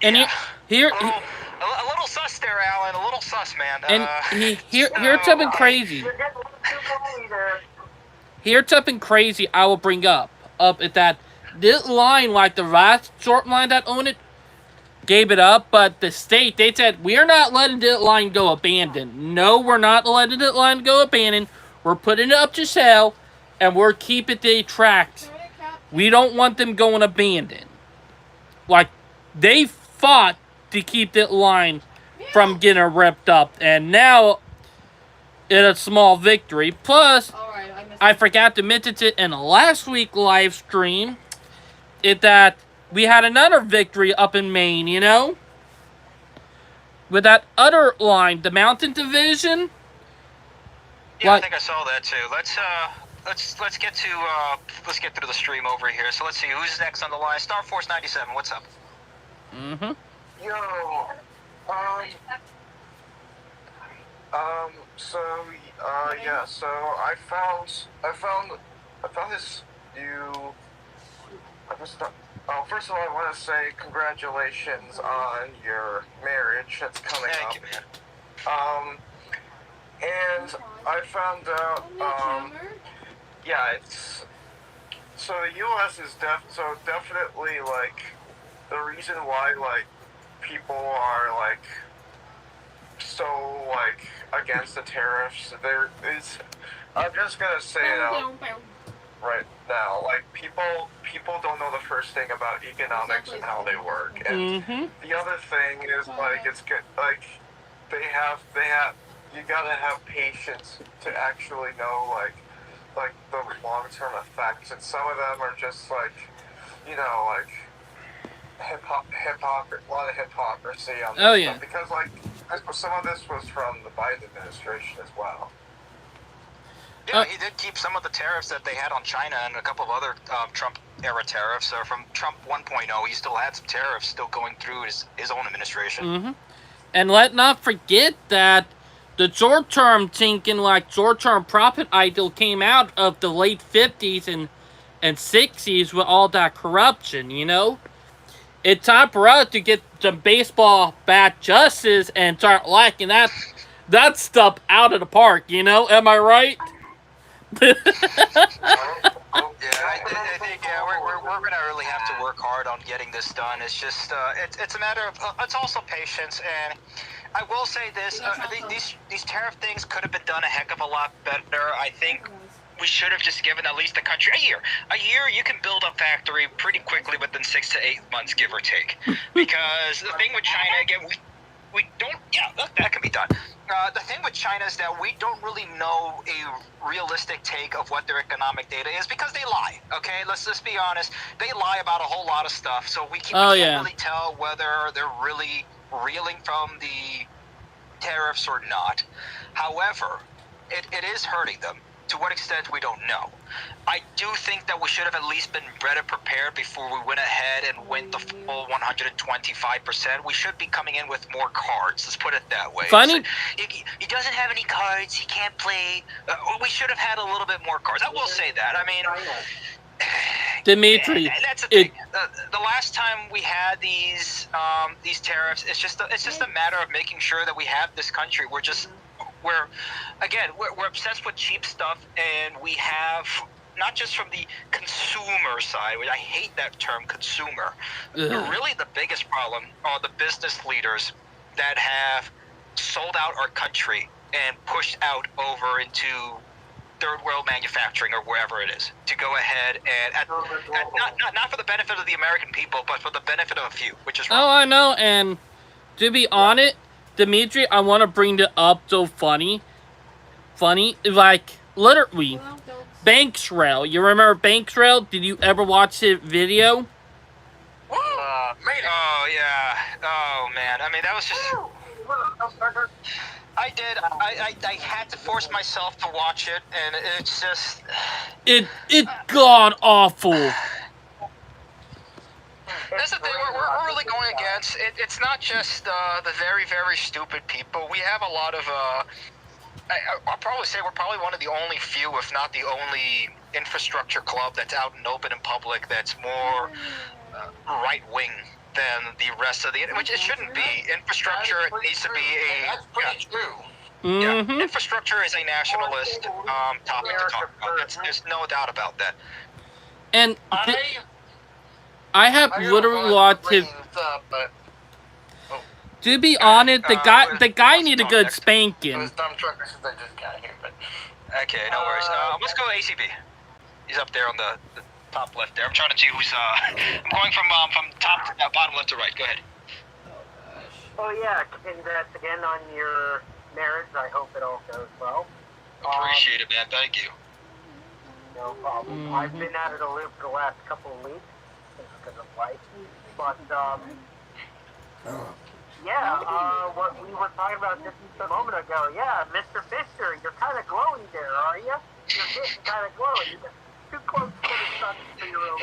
And here... A little sus there, Alan. A little sus, man. And here's something crazy. Here's something crazy I will bring up is that this line, like the last short line that owned it, gave it up, but the state, they said, we're not letting the line go abandoned. No, we're not letting the line go abandoned. We're putting it up to sale, and we're keeping the tracks. We don't want them going abandoned. Like, they fought to keep that line from getting ripped up, and now it's a small victory. Plus, I forgot to mention it in the last week live stream, that we had another victory up in Maine, you know? With that other line, the Mountain Division. Yeah, I think I saw that too. Let's get through the stream over here. So let's see who's next on the line. Star Force 97, what's up? Mm-hmm. Yo, yeah, so I found this new. First of all, I want to say congratulations on your marriage that's coming up. Thank you, man. And I found out, yeah, it's, so the U.S. is definitely, like, the reason why, like, people are, like, so, like, against the tariffs, there is, I'm just gonna say it out right now, like, people don't know the first thing about economics and how they work, and the other thing is, like, it's good, like, they have, you gotta have patience to actually know, like the long-term effects, and some of them are just, like, you know, like, a lot of hypocrisy on this stuff, because, like, some of this was from the Biden administration as well. Yeah, he did keep some of the tariffs that they had on China and a couple of other Trump-era tariffs. From Trump 1.0, he still had some tariffs still going through his own administration. And let not forget that the short-term thinking, like short-term profit idol, came out of the late 50s and 60s with all that corruption, you know? It's time for us to get some baseball bat justice and start lacking that stuff out of the park, you know? Am I right? Yeah, I think we're gonna really have to work hard on getting this done. It's just it's a matter of it's also patience, and I will say this: these tariff things could have been done a heck of a lot better. I think we should have just given at least the country a year. A year, you can build a factory pretty quickly within 6 to 8 months, give or take. Because the thing with China, again, we don't. Yeah, that can be done. The thing with China is that we don't really know a realistic take of what their economic data is because they lie. Okay, let's just be honest. They lie about a whole lot of stuff, so we can't really tell whether they're really reeling from the tariffs or not. However, it is hurting them. To what extent, we don't know. I do think that we should have at least been better prepared before we went ahead and went the full 125%. We should be coming in with more cards. Let's put it that way. Funny. He doesn't have any cards. He can't play. We should have had a little bit more cards. I will say that. I mean, Dimitri, that's the thing. The last time we had these tariffs, it's just a matter of making sure that we have this country. We're obsessed with cheap stuff, and we have, not just from the consumer side, which I hate that term, consumer. Really the biggest problem are the business leaders that have sold out our country and pushed out over into third world manufacturing or wherever it is, to go ahead and not for the benefit of the American people, but for the benefit of a few, which is wrong. Oh, I know, and to be honest, Dimitri, I want to bring it up so funny, like, literally, Banksrail. You remember Banksrail? Did you ever watch the video? Oh, yeah. Oh, man. I mean, that was just... I did. I had to force myself to watch it, and it's just... It god awful. That's the thing we're really going against. It's not just the very, very stupid people. We have a lot of... I'll probably say we're probably one of the only few, if not the only, infrastructure club that's out and open in public that's more right-wing than the rest of the... Which it shouldn't be. Infrastructure needs to be a... That's pretty true. Yeah, infrastructure is a nationalist topic to talk about. There's no doubt about that. And I have literally watched his... To be honest, the guy need a good It spanking. was dump truckers since I just got here, but Okay, no worries. Let's go ACB. He's up there on the top left there. I'm trying to see who's. I'm going from top to bottom left to right. Go ahead. Oh yeah, congrats again on your marriage. I hope it all goes well. Appreciate it, man. Thank you. No problem. I've been out of the loop for the last couple of weeks because of life, but what we were talking about just a moment ago. Yeah, Mr. Fisher, you're kind of glowing there, are you? You're getting kind of glowing. You're too close to the sun for your own.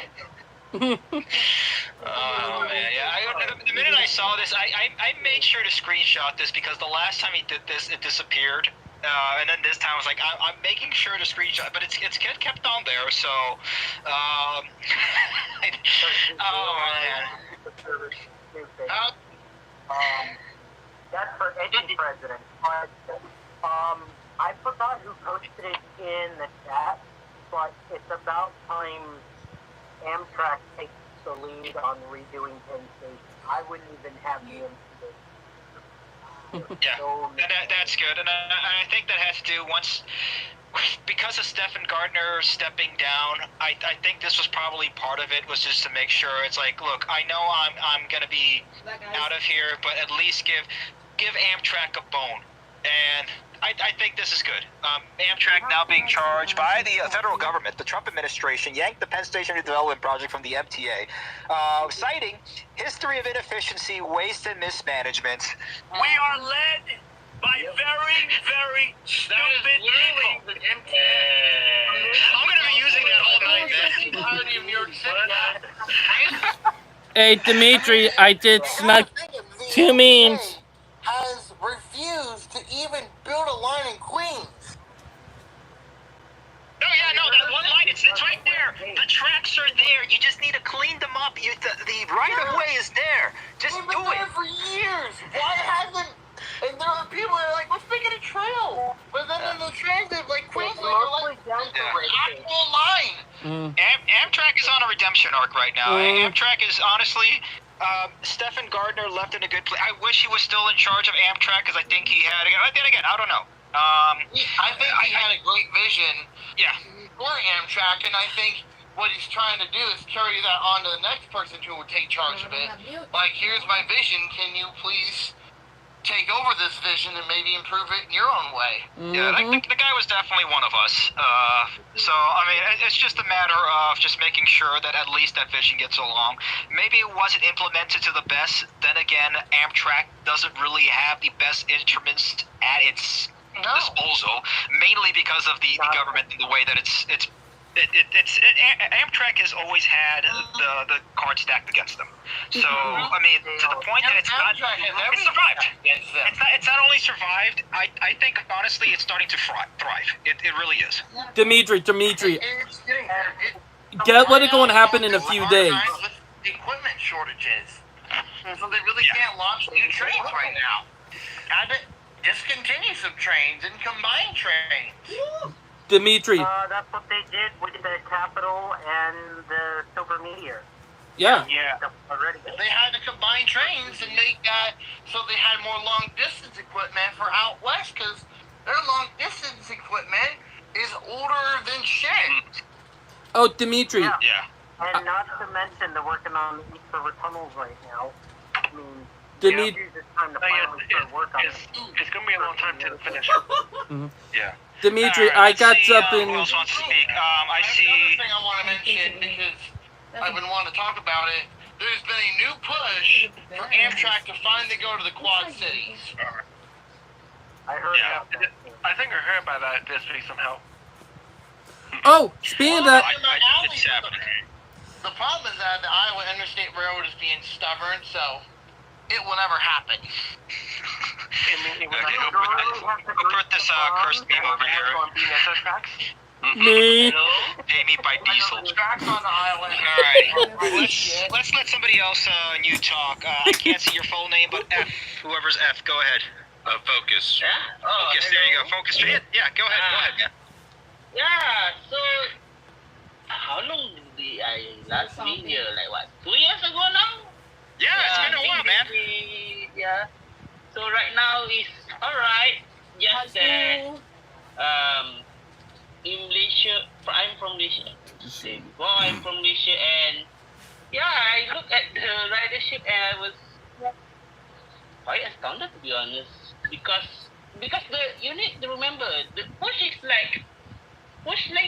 Oh man, yeah. The minute I saw this, I made sure to screenshot this because the last time he did this, it disappeared. And then this time I was like, I'm making sure to screenshot, but it's kept on there. So, oh man. That's for any president. I forgot who posted it in the chat, but it's about time Amtrak takes the lead on redoing Penn Station. I wouldn't even have the MTA. Yeah, that's good, and I think that has to do because of Stephen Gardner stepping down. I think this was probably part of it, was just to make sure it's like, look, I know I'm gonna be out of here, but at least give Amtrak a bone, and I think this is good. Amtrak now being charged by the federal government, the Trump administration, yanked the Penn Station redevelopment project from the MTA, citing history of inefficiency, waste, and mismanagement. We are led by very, very stupid people. I'm going to be using that all night, man. Hey, Dimitri, I did snuck 2 memes. Has refused to even build a line in Queens. No, that one line, it's right there. The tracks are there. You just need to clean them up. The right-of-way is there. Just They've do been there it. for years. Why hasn't? And there are people that are like, let's make it a trail. But then in the transit, like Queensland, are like, actual line. Amtrak is on a redemption arc right now. Amtrak is honestly, Stephen Gardner left in a good place. I wish he was still in charge of Amtrak because I think he had. Then again, I don't know. I think he had a great vision. Yeah. For Amtrak, and I think what he's trying to do is carry that on to the next person who will take charge of it. Like, here's my vision. Can you please take over this vision and maybe improve it in your own way? Yeah, the guy was definitely one of us. So, I mean, it's just a matter of just making sure that at least that vision gets along. Maybe it wasn't implemented to the best. Then again, Amtrak doesn't really have the best instruments at its disposal, mainly because of the government and the way that Amtrak has always had the card stacked against them. So I mean, to the point that it's survived. It's not only survived. I think honestly, it's starting to thrive. It really is. Dimitri, get what is going to happen in a few days. With equipment shortages, so they really can't launch new trains right now. Had to discontinue some trains and combine trains. Dimitri. That's what they did with the Capitol and the Silver Meteor. Yeah. Already. They had to combine trains and make so they had more long distance equipment for out west because their long distance equipment is older than shit. Oh, Dimitri. Yeah. And not to mention they're working on the East River tunnels right now. I mean, Dimitri. it's time to finally start work on it. It's going to be a long time to finish. Yeah. Dimitri, Right, I got who something. else wants to speak? I see. Another thing I want to mention because I've been wanting to talk about it. There's been a new push for Amtrak to finally go to the Quad Cities. I heard Yeah, about that. I think I heard about that this week somehow. Oh, speaking of that, It's happening. The problem is that the Iowa Interstate Railroad is being stubborn, so it will never happen. Okay, who put this cursed meme over here? me. Pay me by diesel. Tracks on the island. Alright, let's let somebody else you talk. I can't see your full name, but F, whoever's F, go ahead. Focus. Yeah? Focus, there you go. Focus. Yeah, go ahead, man. Yeah, so how long did I last meet here? Like what? 2 years ago now? Yeah, it's been a while, man. Yeah. So right now is alright. Just that in Malaysia, I'm from Malaysia. Before I'm from Malaysia, and yeah, I look at the ridership and I was quite astounded, to be honest, because you need to remember the push lane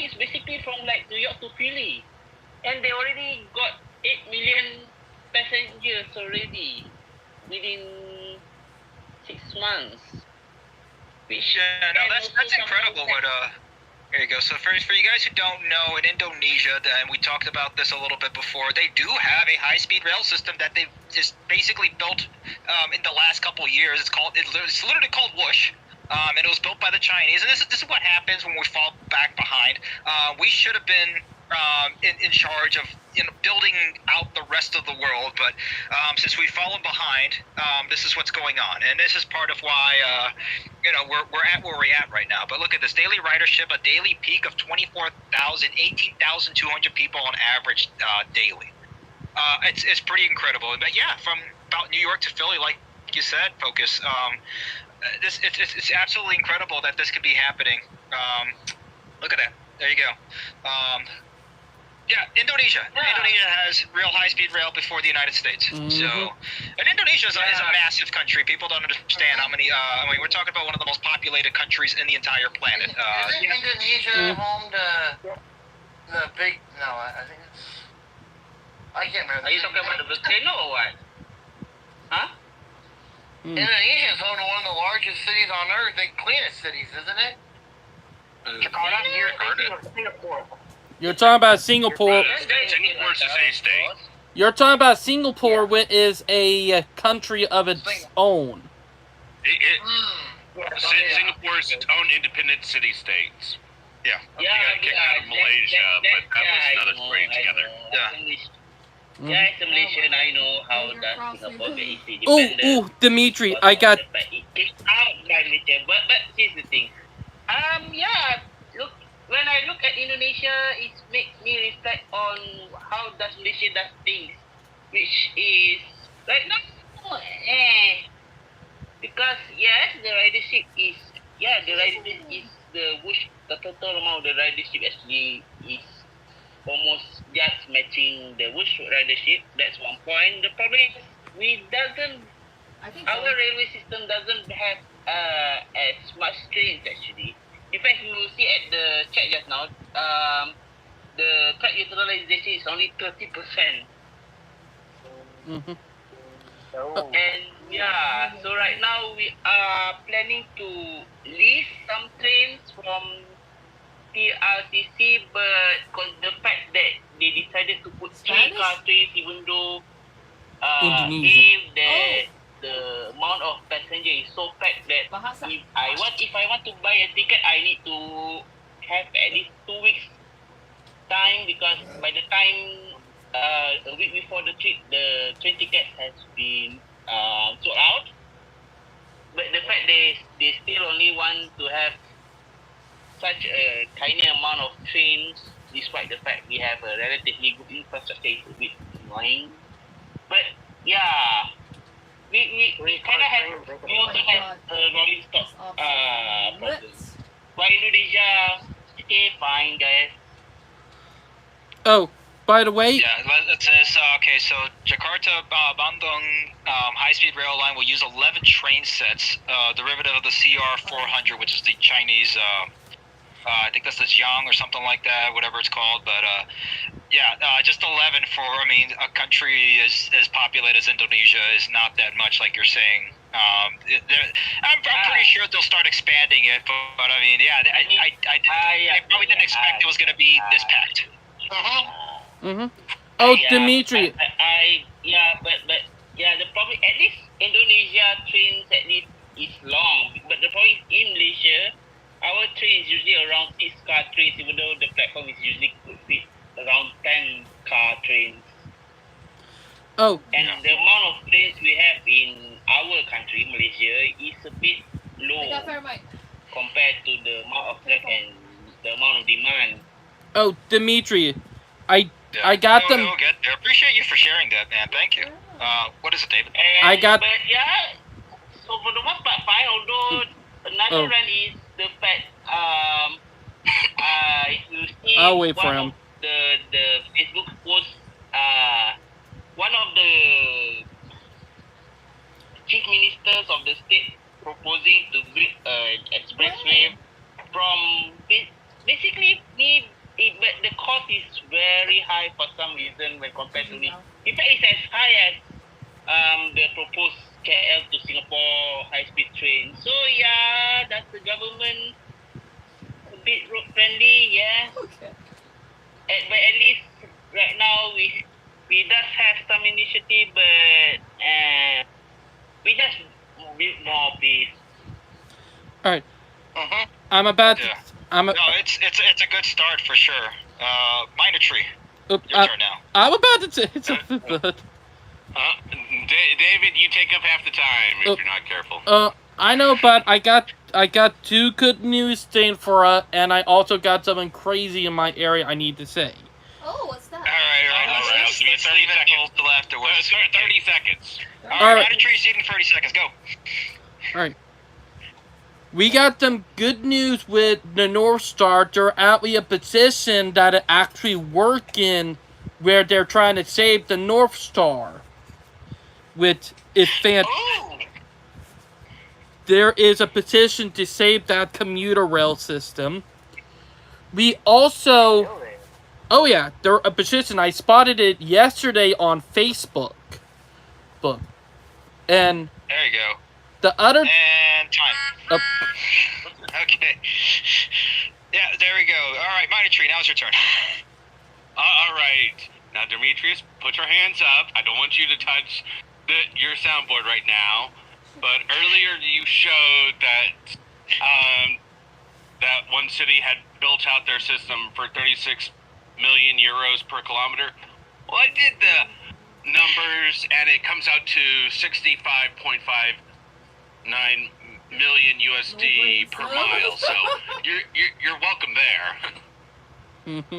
is basically from like New York to Philly, and they already got 8 million passengers already within 6 months. Which Yeah, no, that's incredible. What There you go. So for you guys who don't know, in Indonesia, and we talked about this a little bit before, they do have a high-speed rail system that they've just basically built in the last couple of years. It's literally called Whoosh. And it was built by the Chinese. And this is what happens when we fall back behind. We should have been in charge of building out the rest of the world, but since we've fallen behind, this is what's going on, and this is part of why we're at where we're at right now. But look at this daily ridership, a daily peak of 18,200 people on average daily. It's pretty incredible. But yeah, from about New York to Philly, like you said, Focus. It's absolutely incredible that this could be happening. Look at that. There you go. Yeah, Indonesia. Yeah. Indonesia has real high-speed rail before the United States. Mm-hmm. So, and Indonesia is a massive country. People don't understand how many. I mean, we're talking about one of the most populated countries in the entire planet. Isn't Indonesia home to the big? No, I think it's. I can't remember. Are you talking about the volcano or what? Huh? Indonesia is home to one of the largest cities on Earth and cleanest cities, isn't it? Jakarta? Singapore. You're talking about Singapore. Singapore's a state. You're talking about Singapore, which is a country of its own. Singapore is its own independent city-states. Yeah. They got kicked out of Malaysia, but that was another story together. Yeah, it's Malaysia, and I know how that Singapore is independent. Oh, Dimitri, I got. It kicked out by Malaysia, but here's the thing. Yeah. Look, when I look at Indonesia, it makes me reflect on how does Malaysia does things, which is right now, because yes, the ridership is the total amount of the ridership actually is almost just matching the Whoosh ridership. That's one point. The problem is our railway system doesn't have as much trains actually. In fact, you will see at the check just now, the track utilization is only 30%. Mm-hmm. And yeah, so right now we are planning to lease some trains from PRCC, but the fact that they decided to put 3 car trains, even though if the amount of passenger is so packed that if I want to buy a ticket, I need to have at least 2 weeks time, because by the time a week before the trip, the train ticket has been sold out. But the fact they still only want to have such a tiny amount of trains, despite the fact we have a relatively good infrastructure, is a bit annoying. But yeah, we kind of have, we also have a rolling stock problem. But Indonesia, okay, fine, guys. Oh, by the way. Yeah, it says, okay, so Jakarta Bandung high-speed rail line will use 11 train sets, derivative of the CR400, which is the Chinese, I think that's the Jiang or something like that, whatever it's called. But yeah, just 11 for, I mean, a country as populated as Indonesia is not that much, like you're saying. I'm pretty sure they'll start expanding it, but I mean, yeah, I probably didn't expect it was going to be this packed. Mm-hmm. Oh, yeah, Dimitri. But the problem, at least Indonesia trains at least is long, but the problem is in Malaysia, our train is usually around 6 car trains, even though the platform is usually could fit around 10 car trains. Oh. And the amount of trains we have in our country, Malaysia, is a bit low compared to the amount of track and the amount of demand. Oh, Dimitri, I got them. I appreciate you for sharing that, man. Thank you. What is it, David? But yeah, so for the other rant is the fact if you see I'll wait for one him. of the Facebook posts, one of the chief ministers of the state proposing to build an expressway from basically but the cost is very high for some reason when compared to me. In fact, it's as high as the proposed KL to Singapore high-speed train. So yeah, that's the government a bit road friendly, yeah. Okay. But at least right now we does have some initiative, but we just build more please. All right. Mm-hmm. I'm about to. Yeah. I'm. No, it's a good start for sure. Minor tree. Your turn now. I'm about to say something, but. David, you take up half the time if you're not careful. I know, but I got two good news things for and I also got something crazy in my area I need to say. Oh, what's that? All right. Let's leave it until afterwards. 30 seconds. All right. Minor tree seating 30 seconds. Go. All right. We got some good news with the North Star. They're actually a petition that is actually working where they're trying to save the North Star. Which is fantastic. There is a petition to save that commuter rail system. We also... Oh yeah, there a petition. I spotted it yesterday on Facebook. And... There you go. The other... And time. Okay. Yeah, there we go. All right, Minor Tree, now's your turn. All right. Now, Demetrius, put your hands up. I don't want you to touch your soundboard right now. But earlier you showed that that one city had built out their system for 36 million euros per kilometer. Well, I did the numbers, and it comes out to 65.59 million USD per mile. So you're welcome there. There you go.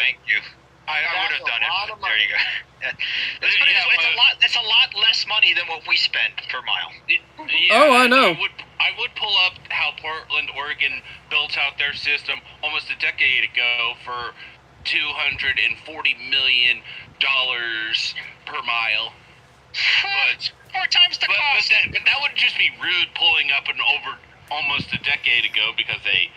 Thank you. I would have done it. There you go. It's a lot less money than what we spend per mile. I know. I would pull up how Portland, Oregon built out their system almost a decade ago for $240 million per mile. But 4 times the cost. But that would just be rude pulling up and over almost a decade ago because they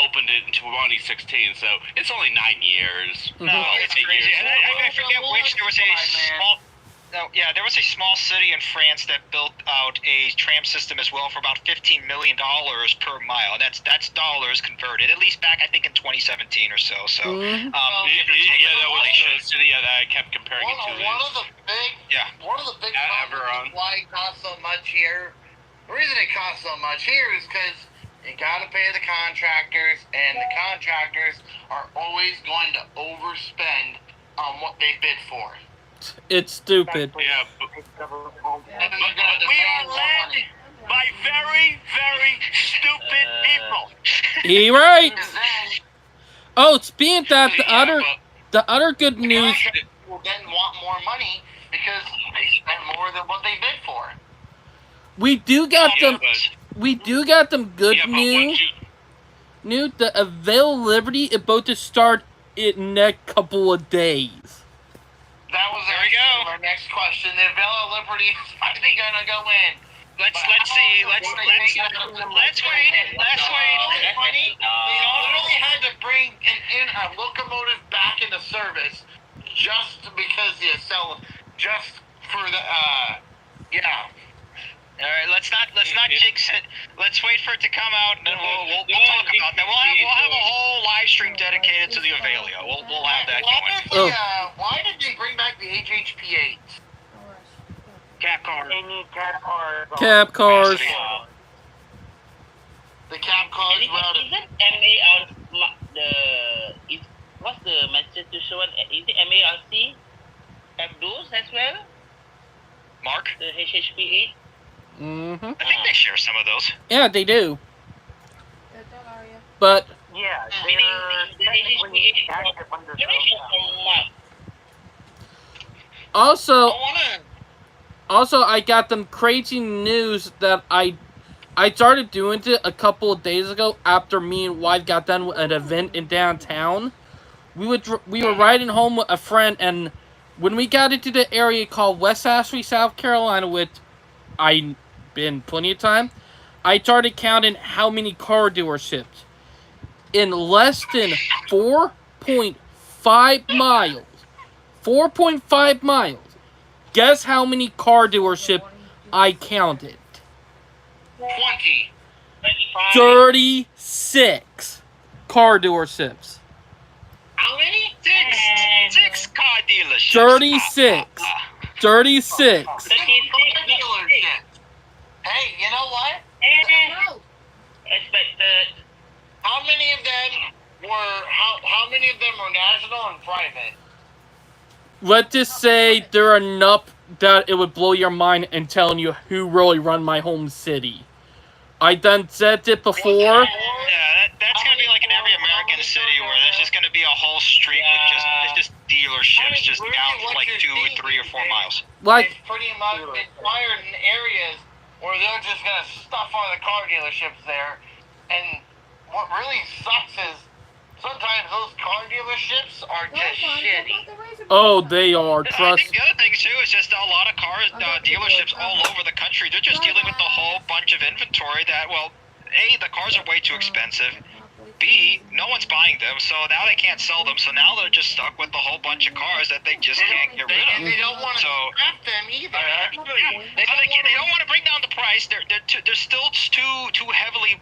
opened it in 2016, so it's only 9 years. No, it's crazy. And I forget which. There was a small. No, yeah, there was a small city in France that built out a tram system as well for about $15 million per mile. That's dollars converted. At least back, I think, in 2017 or so. So, that was the city that I kept comparing it to. One of the big problems why it costs so much here. The reason it costs so much here is because you gotta pay the contractors, and the contractors are always going to overspend on what they bid for. It's stupid. Yeah, but we are led by very, very stupid people. You're right. Oh, speaking of that, the other good news. Will then want more money because they spent more than what they bid for. We do got them good news. The availability is about to start in next couple of days. That was our next question. The availability is finally gonna go in. Let's see. Let's wait. Let's wait. Funny, they literally had to bring a locomotive back into service just because just for the All right, let's not jinx it. Let's wait for it to come out, and then we'll talk about that. We'll have a whole live stream dedicated to the Availio. We'll have that going. Why did they bring back the HHP8s? Cap cars. Cap cars. The cap cars were out of... What's the Massachusetts one? Is it MARC? Have those as well? Mark? The HHP8? Mm-hmm. I think they share some of those. Yeah, they do. But... Yeah, Also, I got them crazy news that I I started doing it a couple of days ago after me and wife got done with an event in downtown. We were riding home with a friend, and when we got into the area called West Ashley, South Carolina, which I've been plenty of time, I started counting how many car dealerships. In less than 4.5 miles, 4.5 miles, guess how many car dealerships I counted? 20. 36 car dealerships. How many? Six car dealerships. 36. 36. Dealership. Hey, you know what? Expected. How many of them how many of them were national and private? Let's just say there are enough that it would blow your mind and telling you who really run my home city. I done said it before. Yeah, that's gonna be like in every American city where there's just gonna be a whole street with just dealerships just down for like 2 or 3 or 4 miles. Like, It's pretty much inspired in areas where they're just gonna stuff all the car dealerships there. And what really sucks is sometimes those car dealerships are just shitty. oh, they are. I Trust. think the other thing too is just a lot of car dealerships all over the country. They're just dealing with a whole bunch of inventory that, well, A, the cars are way too expensive. B, no one's buying them, so now they can't sell them. So now they're just stuck with a whole bunch of cars that they just can't get rid of. And they don't want to scrap them either. They don't want to bring down the price. They're still too heavily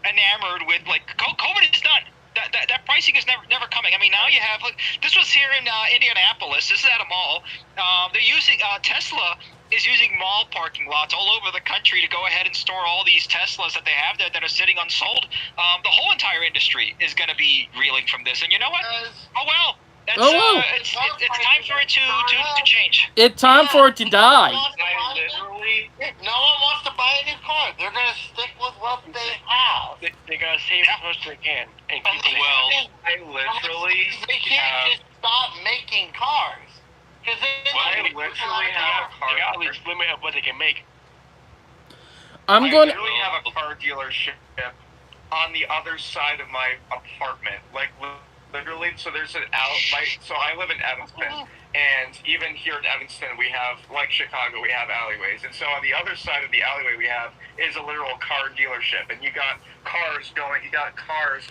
enamored with like COVID is done. That pricing is never coming. I mean, now you have this was here in Indianapolis. This is at a mall. They're using Tesla is using mall parking lots all over the country to go ahead and store all these Teslas that they have there that are sitting unsold. The whole entire industry is going to be reeling from this. And you know what? Oh well. It's time for it to change. It's time for it to die. No one wants to buy a new car. They're going to stick with what they have. They're gonna save as much as they can. And keep it. I literally they can't just stop making cars. Because I literally have a car. They got at least limit of what they can make. I literally have a car dealership on the other side of my apartment. Like literally, so there's an so I live in Evanston, and even here in Evanston, we have, like Chicago, we have alleyways. And so on the other side of the alleyway we have is a literal car dealership. And you got cars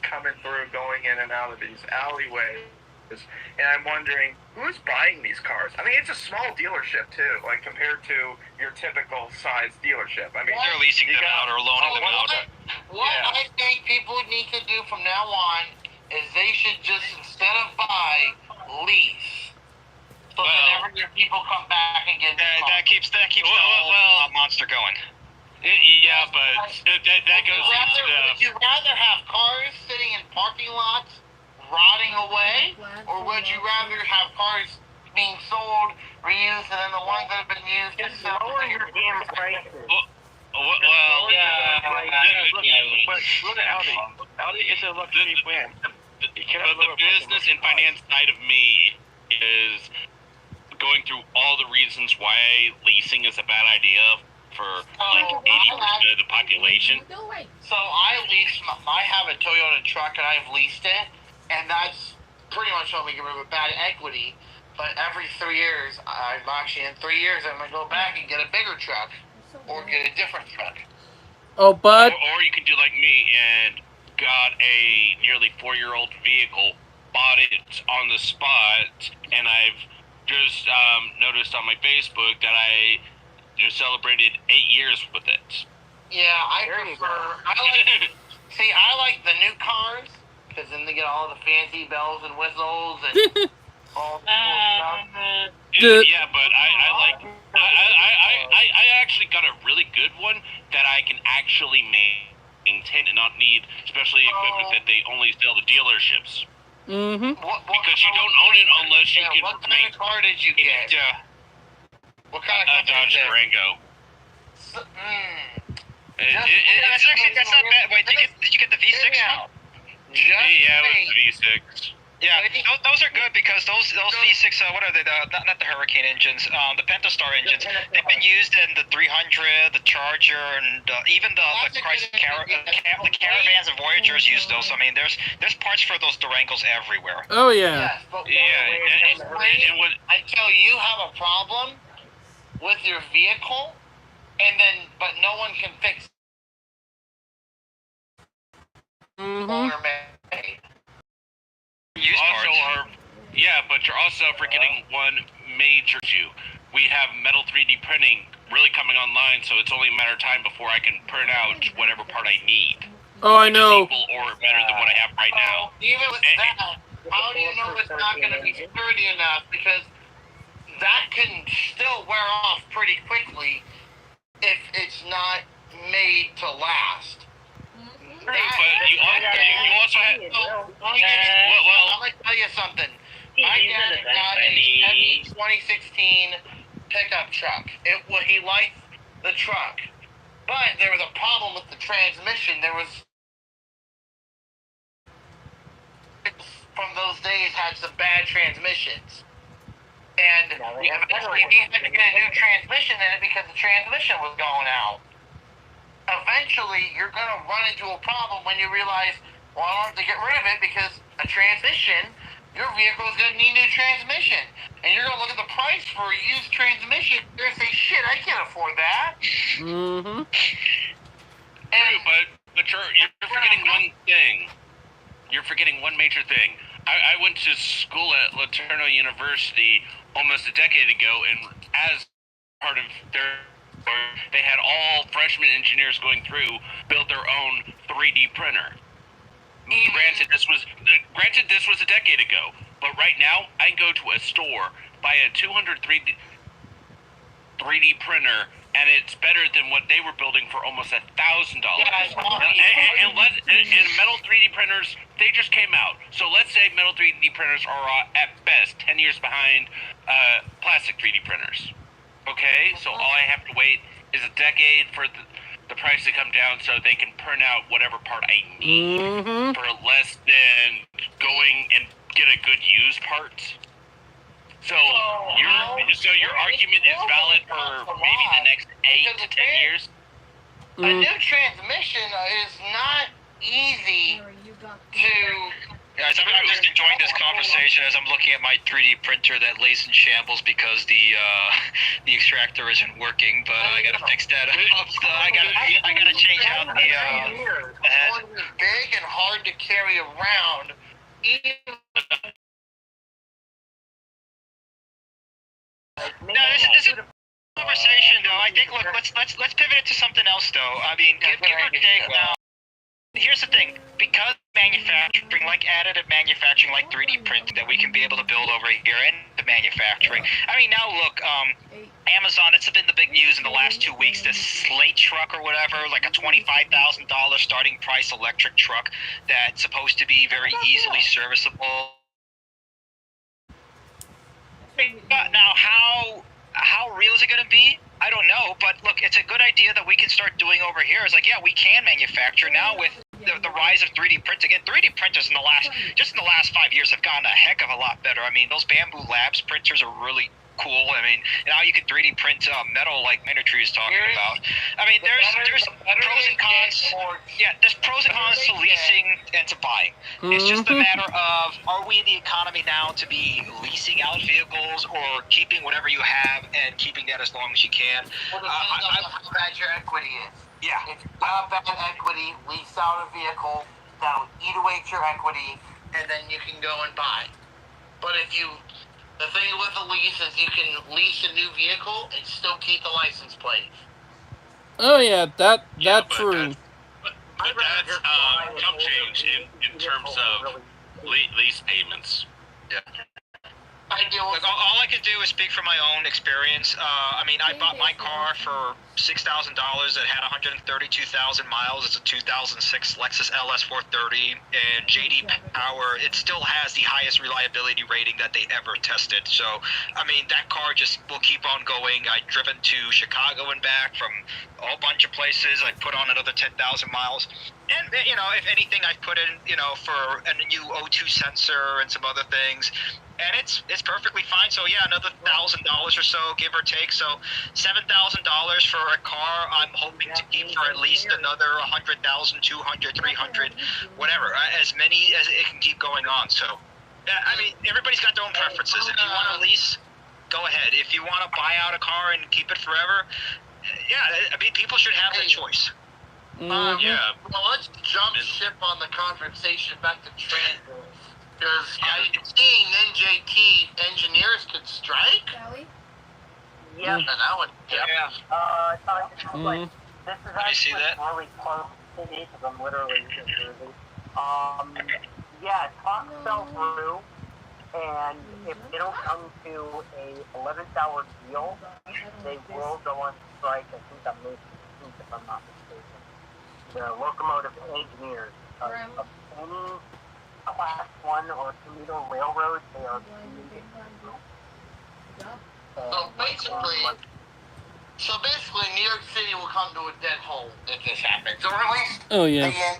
coming through, going in and out of these alleyways. And I'm wondering, who's buying these cars? I mean, it's a small dealership, too, like, compared to your typical size dealership. I mean, they're leasing them out or loaning them out. What I think people need to do from now on is they should just, instead of buy, lease. So whenever your people come back and get that keeps the whole monster going. Yeah, but that goes into would you rather have cars sitting in parking lots rotting away, or would you rather have cars being sold, reused, and then the ones that have been used just lower your damn prices? Well, But look at Audi. Audi is a luxury brand. But the business and finance side of me is going through all the reasons why leasing is a bad idea for like 80% of the population. So I have a Toyota truck and I've leased it, and that's pretty much helped me get rid of bad equity. But every 3 years, in 3 years, I'm going to go back and get a bigger truck or get a different truck. Oh, but... Or you can do like me and got a nearly 4-year-old vehicle, bought it on the spot, and I've just noticed on my Facebook that I just celebrated 8 years with it. Yeah, I like the new cars, because then they get all the fancy bells and whistles and all the cool stuff. Yeah, but I actually got a really good one that I can actually maintain and not need specially equipment that they only sell to dealerships. Mm-hmm. Because you don't own it unless you can. What kind of car did you get? What kind of car Dodge did you get? Durango. That's not bad. Wait, did you get the V6 now? Yeah, it was the V6. Yeah, those are good because those V6, what are they? Not the Hurricane engines, the Pentastar engines. They've been used in the 300, the Charger, and even the Caravans and Voyagers use those. I mean, there's parts for those Durangos everywhere. Oh yeah. Yes, but Until you have a problem with your vehicle, but no one can fix it. Use parts. But you're also forgetting one major issue. We have metal 3D printing really coming online, so it's only a matter of time before I can print out whatever part I need. Oh, I know. Equal or better than what I have right now. Even with that, how do you know it's not going to be sturdy enough? Because that can still wear off pretty quickly if it's not made to last. But you also have. I'm going to tell you something. My dad got a Chevy 2016 pickup truck. He liked the truck, but there was a problem with the transmission. There was from those days had some bad transmissions, and eventually he had to get a new transmission in it because the transmission was going out. Eventually, you're going to run into a problem when you realize, well, I don't have to get rid of it because a transmission, your vehicle is going to need new transmission. And you're going to look at the price for a used transmission, you're going to say, shit, I can't afford that. Mm-hmm. But you're forgetting one thing. You're forgetting one major thing. I went to school at Laterno University almost a decade ago, and as part of they had all freshman engineers going through build their own 3D printer. Granted, this was a decade ago, but right now I can go to a store, buy a 200 3D printer, and it's better than what they were building for almost $1,000. And metal 3D printers, they just came out. So let's say metal 3D printers are at best 10 years behind plastic 3D printers. Okay, so all I have to wait is a decade for the price to come down so they can print out whatever part I need for less than going and get a good used part. So your argument is valid for maybe the next 8 to 10 years? A new transmission is not easy to... Guys, I'm just enjoying this conversation as I'm looking at my 3D printer that lays in shambles because the extractor isn't working, but I gotta fix that up. I gotta change out the head. It's big and hard to carry around. No, this is a conversation though. I think let's pivot it to something else though. I mean, give or take now. Here's the thing, because manufacturing, like additive manufacturing, like 3D printing, that we can be able to build over here and the manufacturing. I mean, now look, Amazon, it's been the big news in the last 2 weeks, this Slate truck or whatever, like a $25,000 starting price electric truck that's supposed to be very easily serviceable. Now, how real is it going to be? I don't know, but look, it's a good idea that we can start doing over here. It's like, yeah, we can manufacture now with the rise of 3D printing. And 3D printers in the last 5 years have gotten a heck of a lot better. I mean, those Bamboo Labs printers are really cool. I mean, now you can 3D print metal like Minotree is talking about. I mean, there's pros and cons. Yeah, there's pros and cons to leasing and to buying. It's just a matter of, are we in the economy now to be leasing out vehicles or keeping whatever you have and keeping that as long as you can? Well, depends on how bad your equity is. Yeah. If you have bad equity, lease out a vehicle, that'll eat away at your equity, and then you can go and buy. But the thing with a lease is you can lease a new vehicle and still keep the license plate. Oh yeah, that's true. But that's jump change in terms of lease payments. Yeah. I Look, all I can do is speak from my own experience. I mean, I bought my car for $6,000. It had 132,000 miles. It's a 2006 Lexus LS 430, and JD Power. It still has the highest reliability rating that they ever tested. So, I mean, that car just will keep on going. I've driven to Chicago and back from a whole bunch of places. I put on another 10,000 miles. And, you know, if anything, I've put in, you know, for a new O2 sensor and some other things. And it's perfectly fine. So, yeah, another $1,000 or so, give or take. So, $7,000 for a car, I'm hoping to keep for at least another 100,000, 200, 300, whatever. As many as it can keep going on. So, I mean, everybody's got their own preferences. If you want to lease, go ahead. If you want to buy out a car and keep it forever, yeah, I mean, people should have that choice. Yeah. Well, let's jump ship on the conversation back to transit. Because I'm seeing NJT engineers could strike. Yeah. And that would, Yeah. Like, this is actually really close to me because I'm literally in Jersey. Yeah, talks fell through, and if they don't come to a 11th hour deal, they will go on strike. I think on May 15th, if I'm not mistaken. The locomotive engineers of any Class 1 or commuter railroad, they are So basically, New York City will come to a dead hole if this happens, or at least. Oh yeah. Here,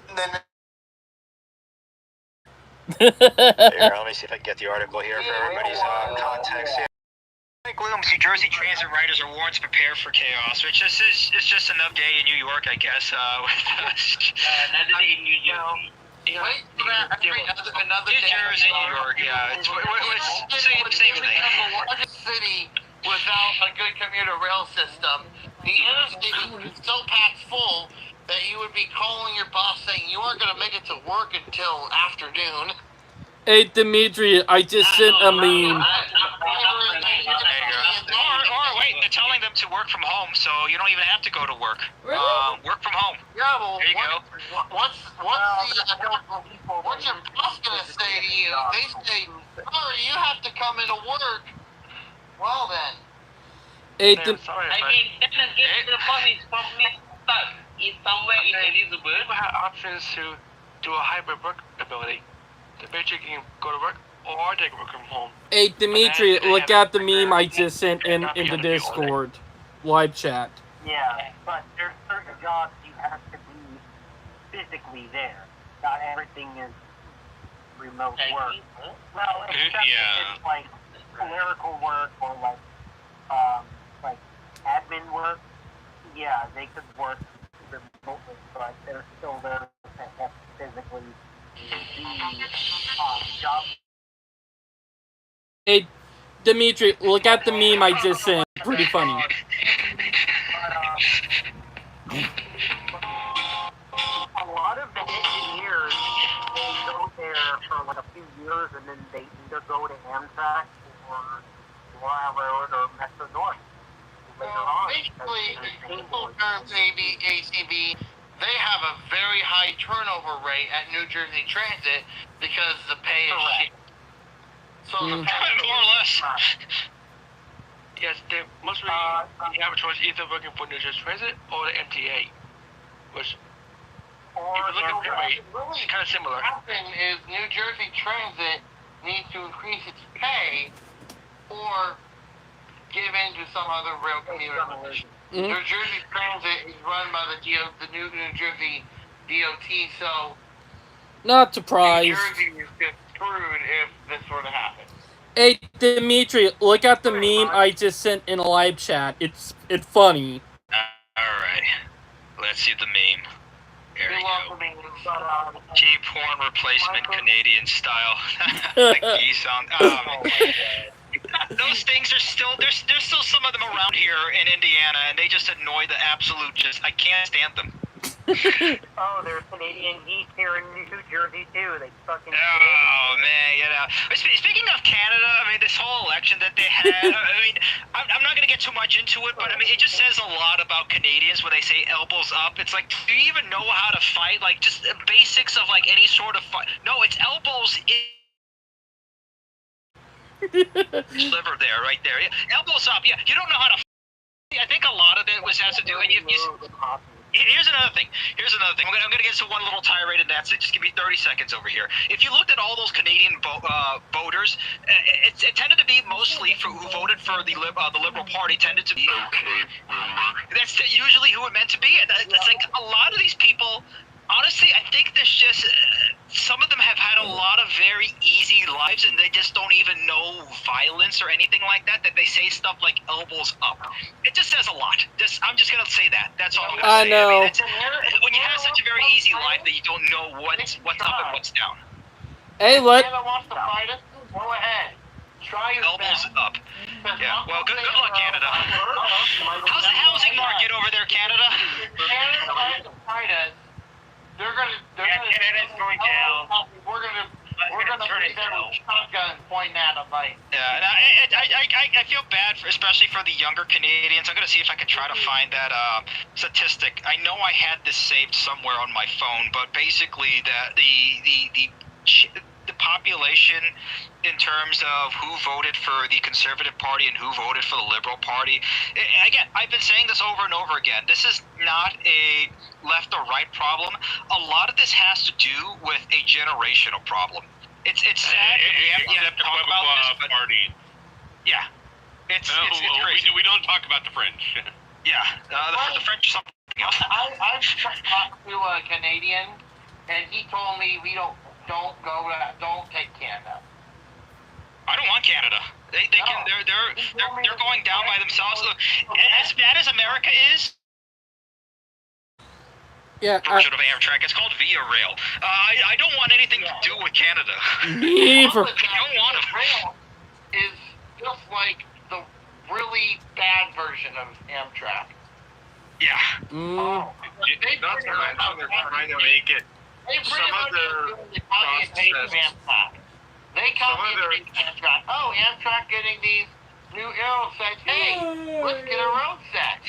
let me see if I can get the article here for everybody's context here. Gloom's New Jersey transit riders are warned to prepare for chaos, which is just another day in New York, I guess. Another day in New Jersey. Wait for that another New Jersey, New York, yeah. It's same thing. The largest city without a good commuter rail system. The interstate is so packed full that you would be calling your boss saying you aren't going to make it to work until afternoon. Hey Dimitri, I just sent a meme. Or wait, they're telling them to work from home, so you don't even have to go to work. Really? Work from home. Yeah, well, there you go. What's your boss gonna say to you? They say, "Oh, you have to come into work." Well then. Hey, I mean, then again, the boss is probably stuck in somewhere in Elizabeth. People have options to do a hybrid work ability. The bitch can go to work or they can work from home. Hey Dimitri, look at the meme I just sent in the Discord live chat. Yeah, but there's certain jobs you have to be physically there. Not everything is remote work. Well, except if it's like clerical work or like admin work. Yeah, they could work remotely, but they're still there to have physically the job. Hey Dimitri, look at the meme I just sent. Pretty funny. A lot of the engineers, they go there for like a few years and then they either go to Amtrak or Railroad or Metro North. Basically, simple terms, ACB, they have a very high turnover rate at New Jersey Transit because the pay is shit. So the pay more or less. Yes, they mostly you have a choice either working for New Jersey Transit or the MTA, which if you look at the rate, it's kind of similar. What happened is New Jersey Transit needs to increase its pay or give in to some other rail commuter. New Jersey Transit is run by the new New Jersey DOT, so Not surprised. New Jersey is just screwed if this were to happen. Hey Dimitri, look at the meme I just sent in a live chat. It's funny. Alright. Let's see the meme. There you go. Cheap horn replacement Canadian style. Like geese on. Those things are still there's still some of them around here in Indiana, and they just annoy the absolute. I can't stand them. Oh, there's Canadian geese here in New Jersey too. They fucking. Oh man, you know. Speaking of Canada, I mean, this whole election that they had. I mean, I'm not gonna get too much into it, but I mean, it just says a lot about Canadians when they say elbows up. It's like, do you even know how to fight? Like, just the basics of like any sort of fight. No, it's elbows in. Sliver there, right there. Elbows up. Yeah, you don't know how to. I think a lot of it has to do. And here's another thing. I'm gonna get to one little tirade, and that's it. Just give me 30 seconds over here. If you looked at all those Canadian voters, it tended to be mostly who voted for the Liberal Party tended to be. That's usually who it meant to be. It's like a lot of these people. Honestly, I think there's just some of them have had a lot of very easy lives, and they just don't even know violence or anything like that. That they say stuff like elbows up. It just says a lot. I'm just gonna say that. That's all I'm gonna say. know. I mean, when you have such a very easy life that you don't know what's up and what's down. Hey, what? Canada wants to fight us, go ahead. Try your Elbows best. up. Yeah. Well, good luck, Canada. How's the housing market over there, Canada? Canada tries to fight us. They're gonna Canada's going down. We're gonna turn it down. Shotgun pointing at them like. Yeah, and I feel bad especially for the younger Canadians. I'm gonna see if I can try to find that statistic. I know I had this saved somewhere on my phone, but basically the population in terms of who voted for the Conservative Party and who voted for the Liberal Party. Again, I've been saying this over and over again. This is not a left or right problem. A lot of this has to do with a generational problem. It's sad. We have to talk about this, but party. yeah, it's crazy. We don't talk about the French. Yeah, the French are something else. I've talked to a Canadian, and he told me don't take Canada. I don't want Canada. They're going down by themselves. Look, as bad as America is. Yeah. Version of Amtrak. It's called Via Rail. I don't want anything to do with Canada. Neither. I don't want it. Rail is just like the really bad version of Amtrak. Yeah. Not to mention they're trying to make it. Some of their Amtrak. They call it Amtrak. Oh, Amtrak getting these new arrow sets. Hey, let's get our own set.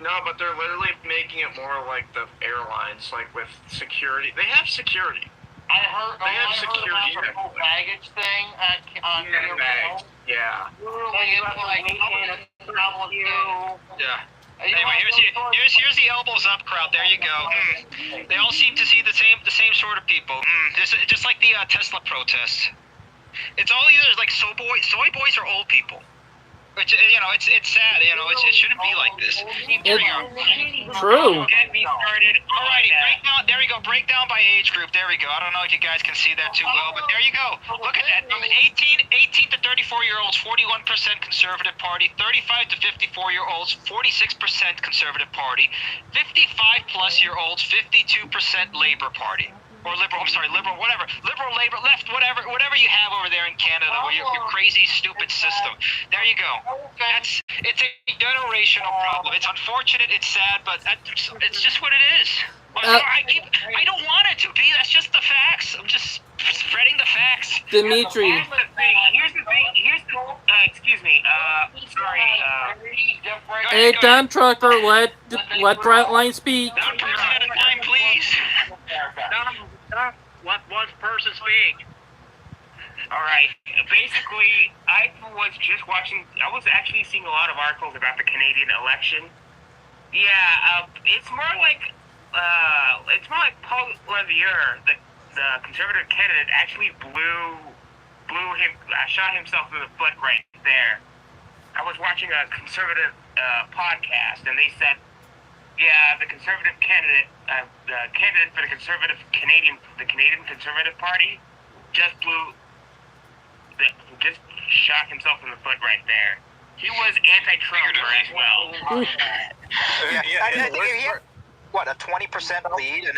No, but they're literally making it more like the airlines, like with security. They have security. I heard security about the whole baggage thing on your rail. Yeah. Literally, it's like Yeah. Anyway, here's the elbows up crowd. There you go. They all seem to see the same sort of people. Just like the Tesla protests. It's all either like soy boys or old people. Which it's sad. It shouldn't be like this. True. Alrighty, breakdown. There we go. Breakdown by age group. There we go. I don't know if you guys can see that too well, but there you go. Look at that. From 18 to 34-year-olds, 41% Conservative Party. 35 to 54-year-olds, 46% Conservative Party. 55-plus-year-olds, 52% Labour Party. Or liberal, whatever. Liberal, Labour, left, whatever you have over there in Canada, with your crazy, stupid system. There you go. It's a generational problem. It's unfortunate, it's sad, but it's just what it is. I don't want it to be. That's just the facts. I'm just spreading the facts. Dimitri. Here's the thing. Excuse me. Sorry. Hey, dumb trucker, let Brightline speak. One person at a time, please. Let one person speak. Alright, basically, I was actually seeing a lot of articles about the Canadian election. Yeah, it's more like Paul Levier, the Conservative candidate, actually shot himself in the foot right there. I was watching a Conservative podcast, and they said, yeah, the Conservative candidate, the candidate for the Canadian Conservative Party, just shot himself in the foot right there. He was anti-Trump as well. I think he had, a 20% lead? And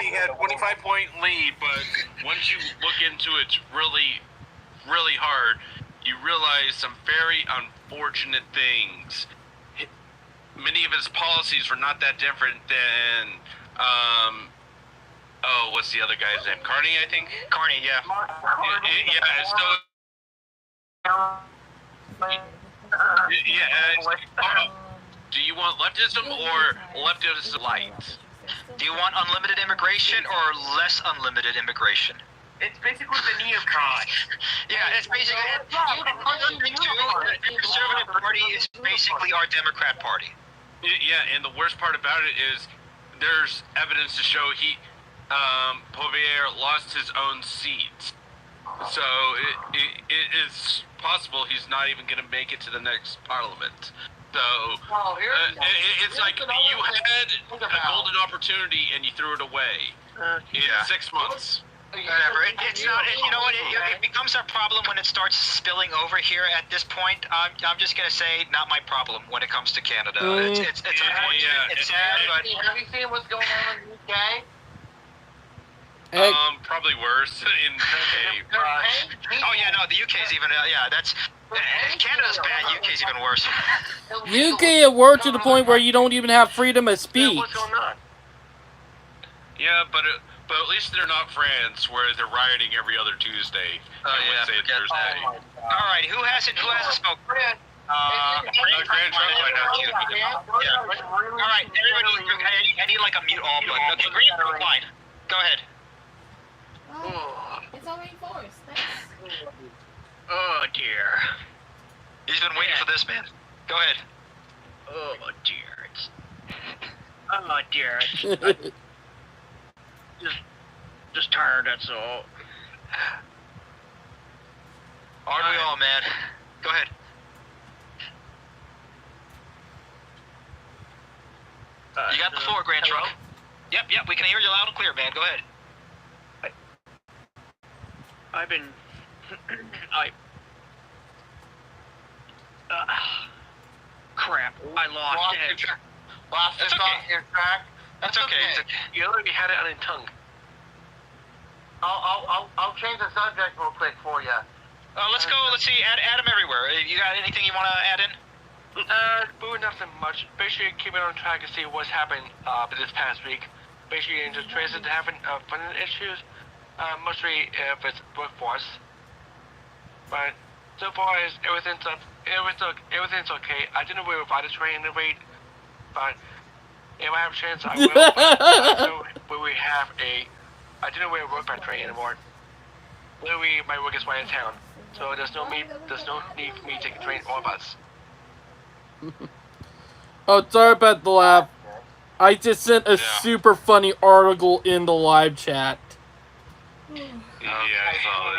he had a 25-point lead, but once you look into it really, really hard, you realize some very unfortunate things. Many of his policies were not that different than, what's the other guy's name? Carney, I think? Carney, yeah. Do you want leftism or leftist light? Do you want unlimited immigration or less unlimited immigration? It's basically the neocons. Yeah, it's basically. The Conservative Party is basically our Democrat Party. Yeah, and the worst part about it is there's evidence to show Poirier lost his own seats. So it is possible he's not even going to make it to the next parliament. So it's like you had a golden opportunity and you threw it away in 6 months. Whatever. It's not. You know what? It becomes our problem when it starts spilling over here. At this point, I'm just gonna say, not my problem when it comes to Canada. It's unfortunate. It's sad, but have you seen what's going on in the UK? Probably worse in the UK. Oh yeah, no, the UK's even. That's. Canada's bad. UK's even worse. UK at work to the point where you don't even have freedom of speech. What's going on? Yeah, but at least they're not France, where they're rioting every other Tuesday. Wednesday and Thursday. All right, who hasn't spoken? Grand Trunk right now, too. Yeah. All right, everybody. I need like a mute all button. Okay, Green, fine. Go ahead. Oh, it's already forced. Thanks. Oh dear. He's been waiting for this, man. Go ahead. Oh dear. Just tired, that's all. Aren't we all, man? Go ahead. You got the floor, Grand Trunk. Yep, we can hear you loud and clear, man. Go ahead. I've been... crap, I lost it. Lost it off your track. That's okay. You already had it on your tongue. I'll change the subject real quick for you. Let's go. Let's see. Adam everywhere. You got anything you want to add in? But nothing much. Basically, keeping on track to see what's happened this past week. Basically, in the transit having funding issues, mostly if it's workforce. But so far as everything's okay. I didn't worry about the train and wait, but if I have a chance, I will. But we have I didn't wear a work by train anymore. Literally, my work is right in town, so there's no need for me to take a train or bus. Oh, sorry about the laugh. I just sent a super funny article in the live chat. Yeah, I saw it.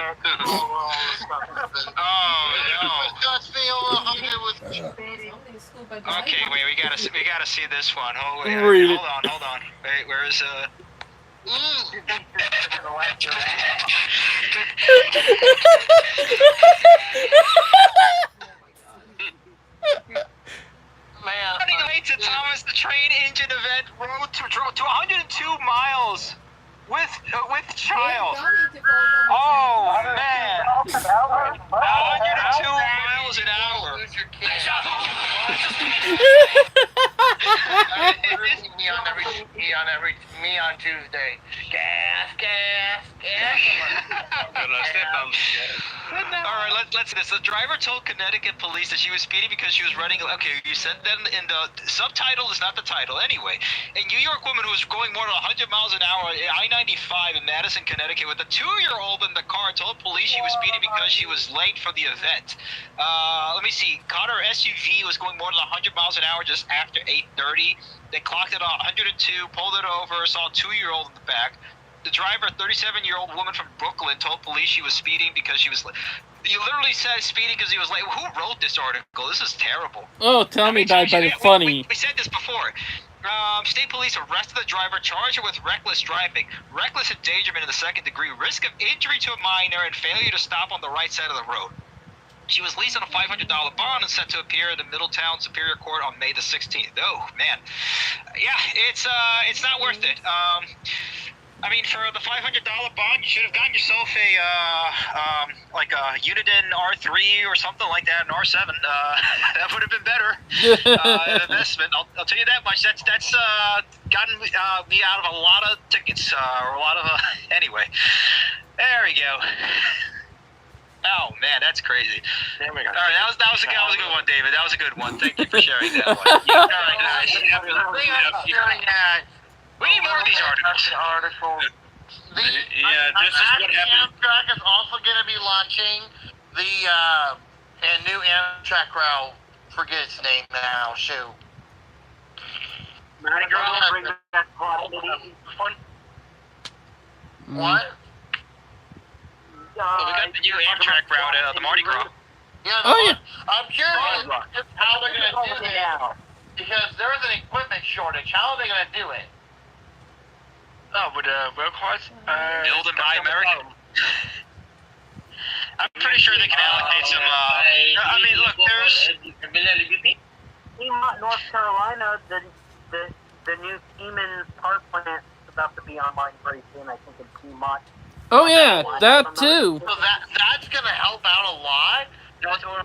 Okay, wait, we gotta see this one. Hold on. Wait, where is Man, running late to Thomas the Train Engine event road to 102 miles with child. Oh man, 102 miles an hour. Me on Tuesday. Gas. All right, let's do this. The driver told Connecticut police that she was speeding because she was running. Okay, you said that in the subtitle is not the title anyway. A New York woman who was going more than 100 miles an hour at I-95 in Madison, Connecticut, with a 2-year-old in the car, told police she was speeding because she was late for the event. Let me see. Caught her SUV was going more than 100 miles an hour just after 8:30. They clocked it on 102, pulled it over, saw a 2-year-old in the back. The driver, a 37-year-old woman from Brooklyn, told police she was speeding because she was late. You literally said speeding because he was late. Who wrote this article? This is terrible. Oh, tell me about it. It's funny. We said this before. State police arrested the driver, charged her with reckless driving, reckless endangerment in the second degree, risk of injury to a minor, and failure to stop on the right side of the road. She was leased on a $500 bond and set to appear in the Middletown Superior Court on May the 16th. Oh, man. Yeah, it's not worth it. I mean, for the $500 bond, you should have gotten yourself like a Uniden R3 or something like that, an R7. That would have been better. An investment. I'll tell you that much. That's gotten me out of a lot of tickets, or a lot of anyway. There we go. Oh man, that's crazy. There we go. All right, that was a good one, David. That was a good one. Thank you for sharing that one. Yeah, all right, guys. We need more of these articles. Yeah, this is what happened. Amtrak is also going to be launching the a new Amtrak route. Forget its name now. Shoot. Mardi Gras brings back What? Well, we got the new Amtrak route, the Mardi Gras. Yeah, I'm curious how they're going to do this. Because there is an equipment shortage. How are they going to do it? Oh, with rail cars? Build and buy American. I'm pretty sure they can allocate some. I mean, look, there's. Piedmont, North Carolina, the new Siemens power plant is about to be online very soon. I think in Piedmont. Oh yeah, that too. So that's going to help out a lot.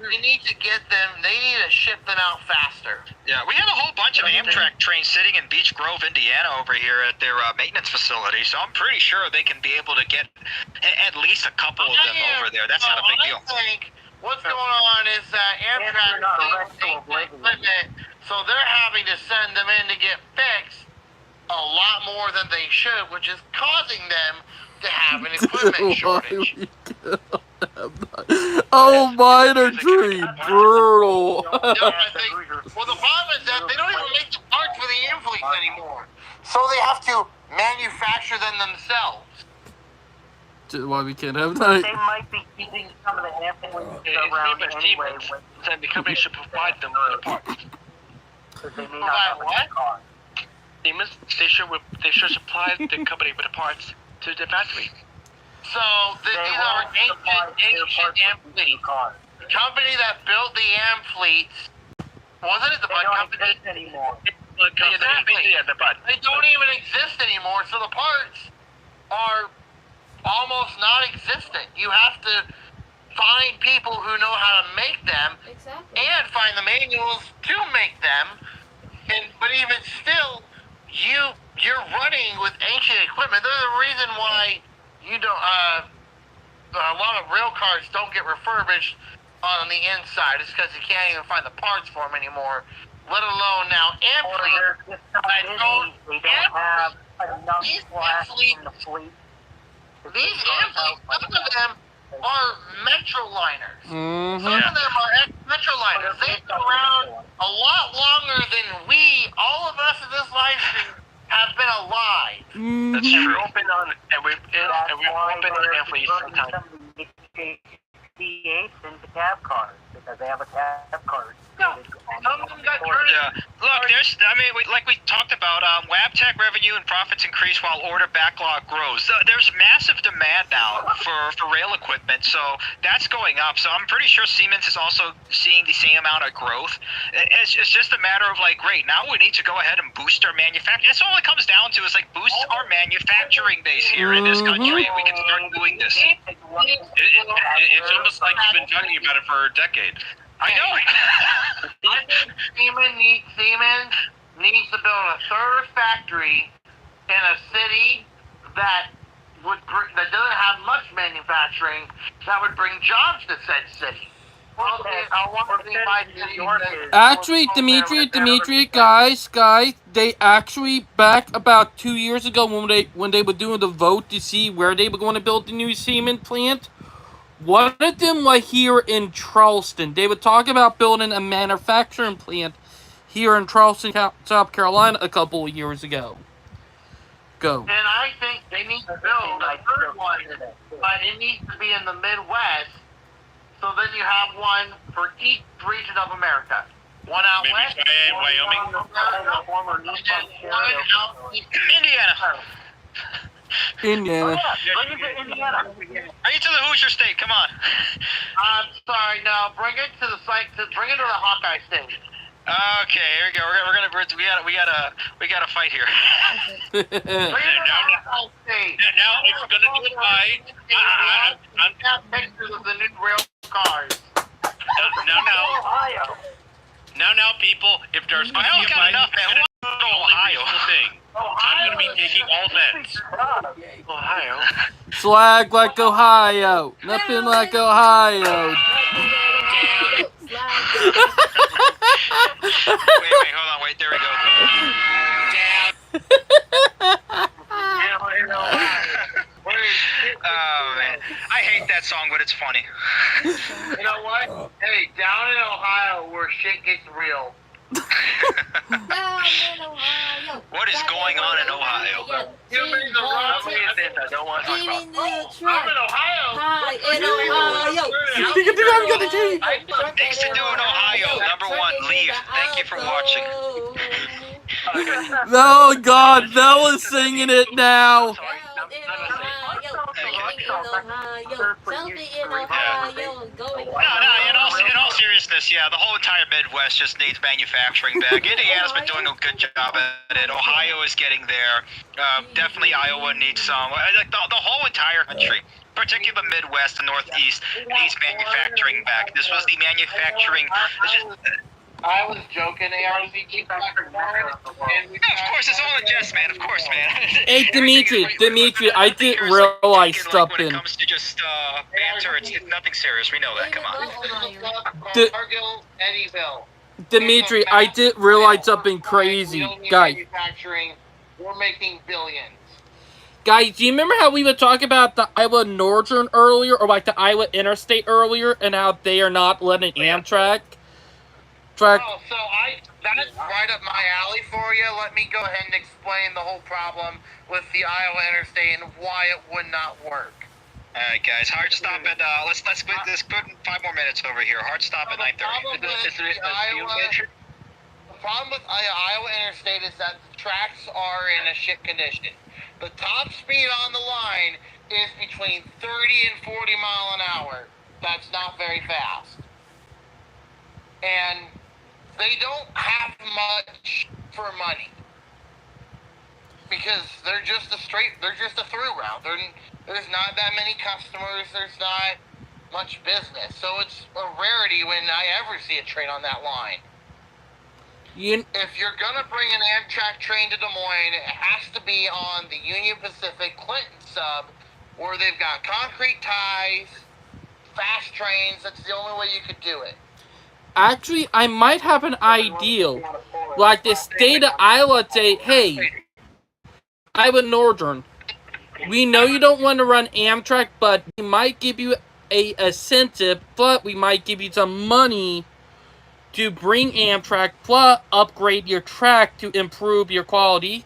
We need to get them. They need to ship them out faster. Yeah, we have a whole bunch of Amtrak trains sitting in Beech Grove, Indiana, over here at their maintenance facility. So I'm pretty sure they can be able to get at least a couple of them over there. That's not a big deal. I think what's going on is that Amtrak needs equipment, so they're having to send them in to get fixed a lot more than they should, which is causing them to have an equipment shortage. Oh, minor tree, brutal. Well, the problem is that they don't even make the parts for the amphitheaters anymore, so they have to manufacture them themselves. Why we can't have that? They might be keeping some of the amphitheaters around anyway. Then the company should provide them with the parts. They may not have what? car. Siemens, they should supply the company with the parts to the factory. So these are ancient amp fleets. The company that built the amp fleets, wasn't it the Bud company? Anymore. Exactly. Yeah, the Bud. They don't even exist anymore, so the parts are almost non-existent. You have to find people who know how to make them, and find the manuals to make them. But even still, you're running with ancient equipment. There's a reason why you don't. A lot of rail cars don't get refurbished on the inside. It's because you can't even find the parts for them anymore. Let alone now amphitheaters. They don't have enough slack in the fleet. These amphitheaters, some of them are Metroliners. Mm-hmm. Some of them are ex-Metroliners. They've been around a lot longer than all of us in this live stream, have been alive. That's true. We've opened on amphitheaters sometimes. D8 into cab cars because they have a cab car. Some of them got turned. Yeah. Look, like we talked about, Wabtec revenue and profits increase while order backlog grows. There's massive demand now for rail equipment, so that's going up. So I'm pretty sure Siemens is also seeing the same amount of growth. It's just a matter of great, now we need to go ahead and boost our manufacturing. That's all it comes down to is boost our manufacturing base here in this country, and we can start doing this. It's almost like you've been talking about it for a decade. I know. Siemens needs to build a third factory in a city that doesn't have much manufacturing, that would bring jobs to said city. Actually, Dimitri, guys, they actually back about 2 years ago when they were doing the vote to see where they were going to build the new Siemens plant. One of them was here in Charleston. They were talking about building a manufacturing plant here in Charleston, South Carolina, a couple of years ago. Go. And I think they need to build a third one, but it needs to be in the Midwest. So then you have one for each region of America. One out Maybe west, Wyoming. and then one out east. Indiana. Indiana. Bring it to Indiana. Bring it to the Hoosier State. Come on. I'm sorry, no. Bring it to the site. Bring it to the Hawkeye State. Okay, here we go. We got a fight here. Bring it to the Hawkeye State. Now, if you're gonna do it right, I'm got pictures of the new rail cars. Now, people, if there's gonna be a fight, it's only reasonable thing. I'm gonna be taking all bets. Ohio. Slag like Ohio. Nothing like Ohio. Wait, hold on, there we go. that song, but it's funny. You know what? Hey, down in Ohio where shit gets real. Down in Ohio. What is going on in Ohio? Give me the rock. I don't want to talk Give me about. the I'm track. in Ohio. Hi in Ohio. Things to do in Ohio. Number one, leave. Thank you for watching. Oh God, Belle is singing it now. Down in Ohio. Living in Ohio. Selfie in Ohio. Going No, in all seriousness, yeah, the whole entire Midwest just needs manufacturing back. Indiana's been doing a good job at it. Ohio is getting there. Definitely Iowa needs some. Like the whole entire country, particularly the Midwest and Northeast, needs manufacturing back. This was the manufacturing. I was joking, ARC. Of course, it's all a jest, man. Of course, man. Hey, Dimitri, I didn't realize something. When it comes to just banter, it's nothing serious. We know that. Come on. Cargill, Eddyville. Dimitri, I didn't realize something crazy, guys. Manufacturing, we're making billions. Guys, do you remember how we were talking about the Iowa Northern earlier, or like the Iowa Interstate earlier, and how they are not letting Amtrak? Oh, so that's right up my alley for you. Let me go ahead and explain the whole problem with the Iowa Interstate and why it would not work. All right, guys. Hard stop at let's put 5 more minutes over here. Hard stop at 9:30. The problem with Iowa Interstate is that the tracks are in a shit condition. The top speed on the line is between 30 and 40 mile an hour. That's not very fast. And they don't have much for money. Because they're just a through route. There's not that many customers, there's not much business. So it's a rarity when I ever see a train on that line. If you're gonna bring an Amtrak train to Des Moines, it has to be on the Union Pacific Clinton sub, where they've got concrete ties, fast trains. That's the only way you could do it. Actually, I might have an idea. Like the state of Iowa say, hey, Iowa Northern, we know you don't want to run Amtrak, but we might give you a incentive, but we might give you some money to bring Amtrak, plus upgrade your track to improve your quality,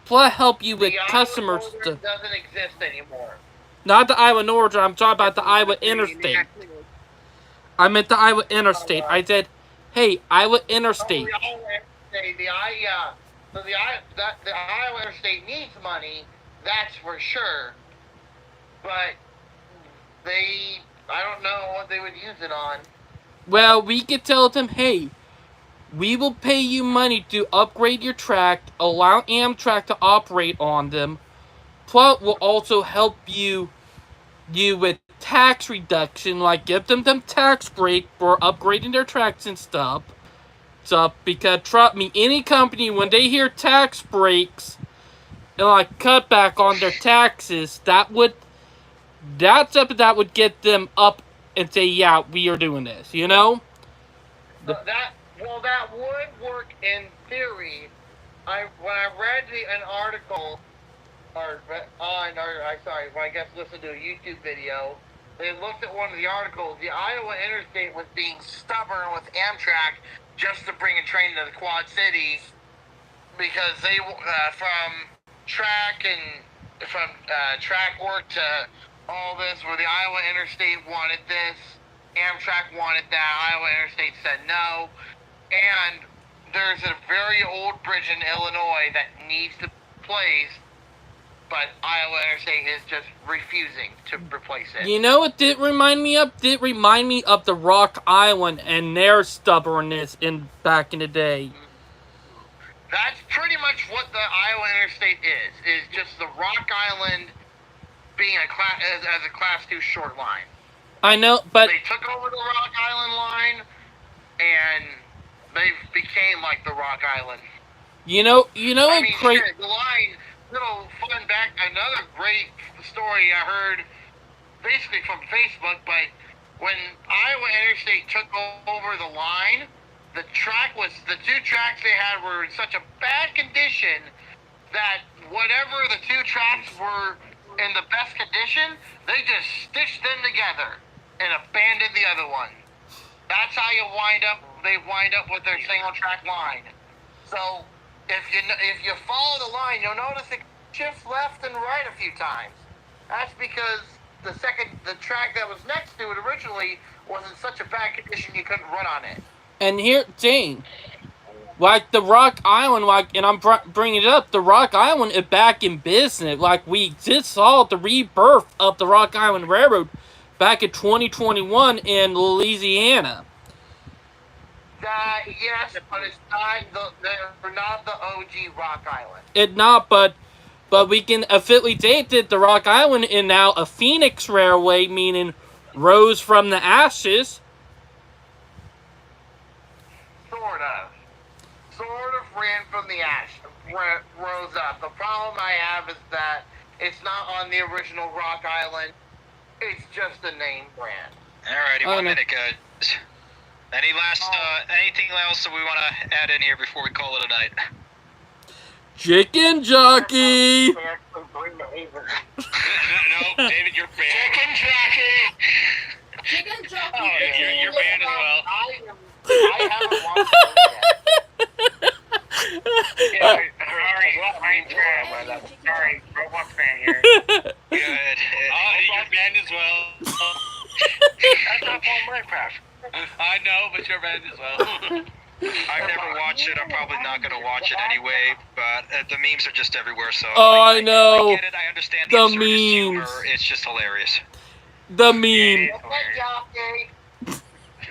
plus help you with customers. It doesn't exist anymore. Not the Iowa Northern, I'm talking about the Iowa Interstate. I meant the Iowa Interstate. I said, hey, Iowa Interstate. The Iowa Interstate needs money, that's for sure. But I don't know what they would use it on. Well, we could tell them, hey, we will pay you money to upgrade your track, allow Amtrak to operate on them, plus we'll also help you with tax reduction, like give them tax break for upgrading their tracks and stuff. Because trust me, any company, when they hear tax breaks and like cut back on their taxes, that's something that would get them up and say, yeah, we are doing this, you know? That would work in theory. When I read an article, listened to a YouTube video, they looked at one of the articles. The Iowa Interstate was being stubborn with Amtrak just to bring a train to the Quad Cities because they from track work to all this, where the Iowa Interstate wanted this, Amtrak wanted that, Iowa Interstate said no, and there's a very old bridge in Illinois that needs to be replaced, but Iowa Interstate is just refusing to replace it. You know what did remind me of? Did remind me of the Rock Island and their stubbornness back in the day. That's pretty much what the Iowa Interstate is just the Rock Island being a class 2 short line. I know, but they took over the Rock Island line, and they became like the Rock Island. You know, the line. Little fun back. Another great story I heard, basically from Facebook. But when Iowa Interstate took over the line, the two tracks they had were in such a bad condition that whatever the two tracks were in the best condition, they just stitched them together and abandoned the other one. That's how they wind up with their single track line. So if you follow the line, you'll notice it shifts left and right a few times. That's because the track that was next to it originally was in such a bad condition you couldn't run on it. And here, Jane, like the Rock Island, and I'm bringing it up, the Rock Island is back in business. Like we just saw the rebirth of the Rock Island Railroad back in 2021 in Louisiana. Yes, but it's they're not the OG Rock Island. It's not, but we can officially date that the Rock Island is now a Phoenix Railway, meaning rose from the ashes. Sort of ran from the ash, rose up. The problem I have is that it's not on the original Rock Island. It's just a name brand. Alrighty, 1 minute, guys. Anything else that we want to add in here before we call it a night? Chicken jockey! No, David, you're banned. Chicken jockey! Chicken jockey! Oh, you're banned as well. I haven't watched it yet. Sorry, Roblox fan here. Good. You're banned as well. That's not all Minecraft. I know, but you're banned as well. I've never watched it. I'm probably not going to watch it anyway, but the memes are just everywhere, so... Oh, I know. I get it. I understand the absurdist humor. It's just hilarious. The meme.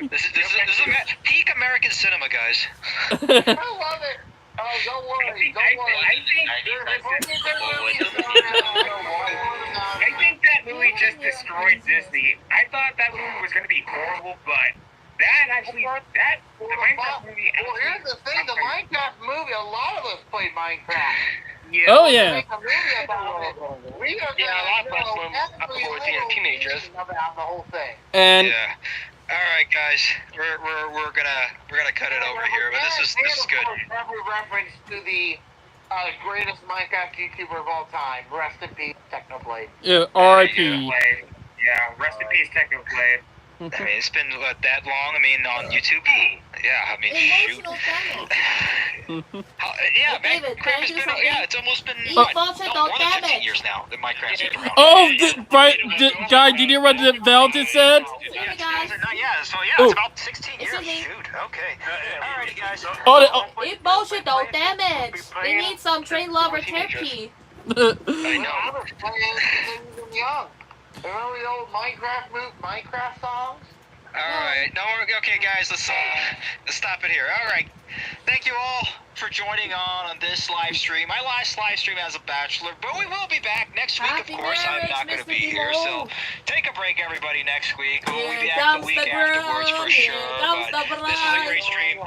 This is peak American cinema, guys. I love it. Oh, don't worry. I think that movie just destroyed Disney. I thought that movie was going to be horrible, but the Minecraft movie. Well, here's the thing: the Minecraft movie. A lot of us played Minecraft. Yeah. Oh yeah. Make a movie about it. We are Yeah, a lot of us were teenagers. About the whole thing. And Yeah. All right, guys, we're gonna cut it over here, but this is good. Every reference to the greatest Minecraft YouTuber of all time. Rest in peace, Technoblade. R.I.P. Yeah, rest in peace, Technoblade. I mean, it's been that long. I mean, on YouTube. Yeah, I mean, shoot. Yeah, man. David, Minecraft has been. Yeah, it's almost been Eat what? bullshit, No, don't more than 15 damage. years now that Minecraft's been around. Oh, Guy, did you hear what the Velvet said? Sorry, guys. It's about 16 years. Excuse me. Shoot. Okay. Alrighty, guys. Eat bullshit, don't damage. They need some train lover turkey. I know. I was playing since I was young. Remember the old Minecraft songs? Alright. No, okay, guys, let's stop it here. Alright. Thank you all for joining on this live stream. My last live stream as a bachelor, but we will be back next week, Happy of course. I'm marriage, not going to Mr. be here, so Demo. take a break, everybody, next week. We'll be Here back the comes week the afterwards for ground, sure. here comes But the this is a great bride. stream.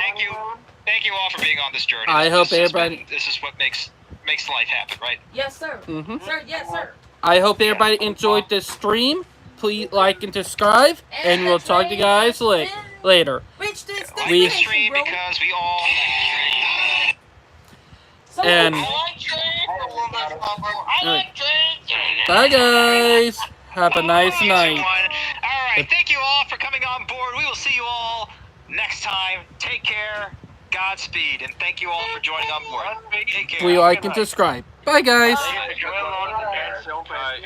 Thank you all for being on this journey. I hope everybody. This is what makes life happen, right? Yes, sir. Mhm. Sir, yes, sir. I hope everybody enjoyed this stream. Please like and subscribe, and we'll talk to you guys later. Reach this We- destination, Stream bro. because we all. And I like James. bye, guys. Have a nice night. Alright, thank you all for coming on board. We will see you all next time. Take care. Godspeed. And thank you all for joining on board. Take care. Please like and subscribe. Bye, guys. Well, on the bed, so bad.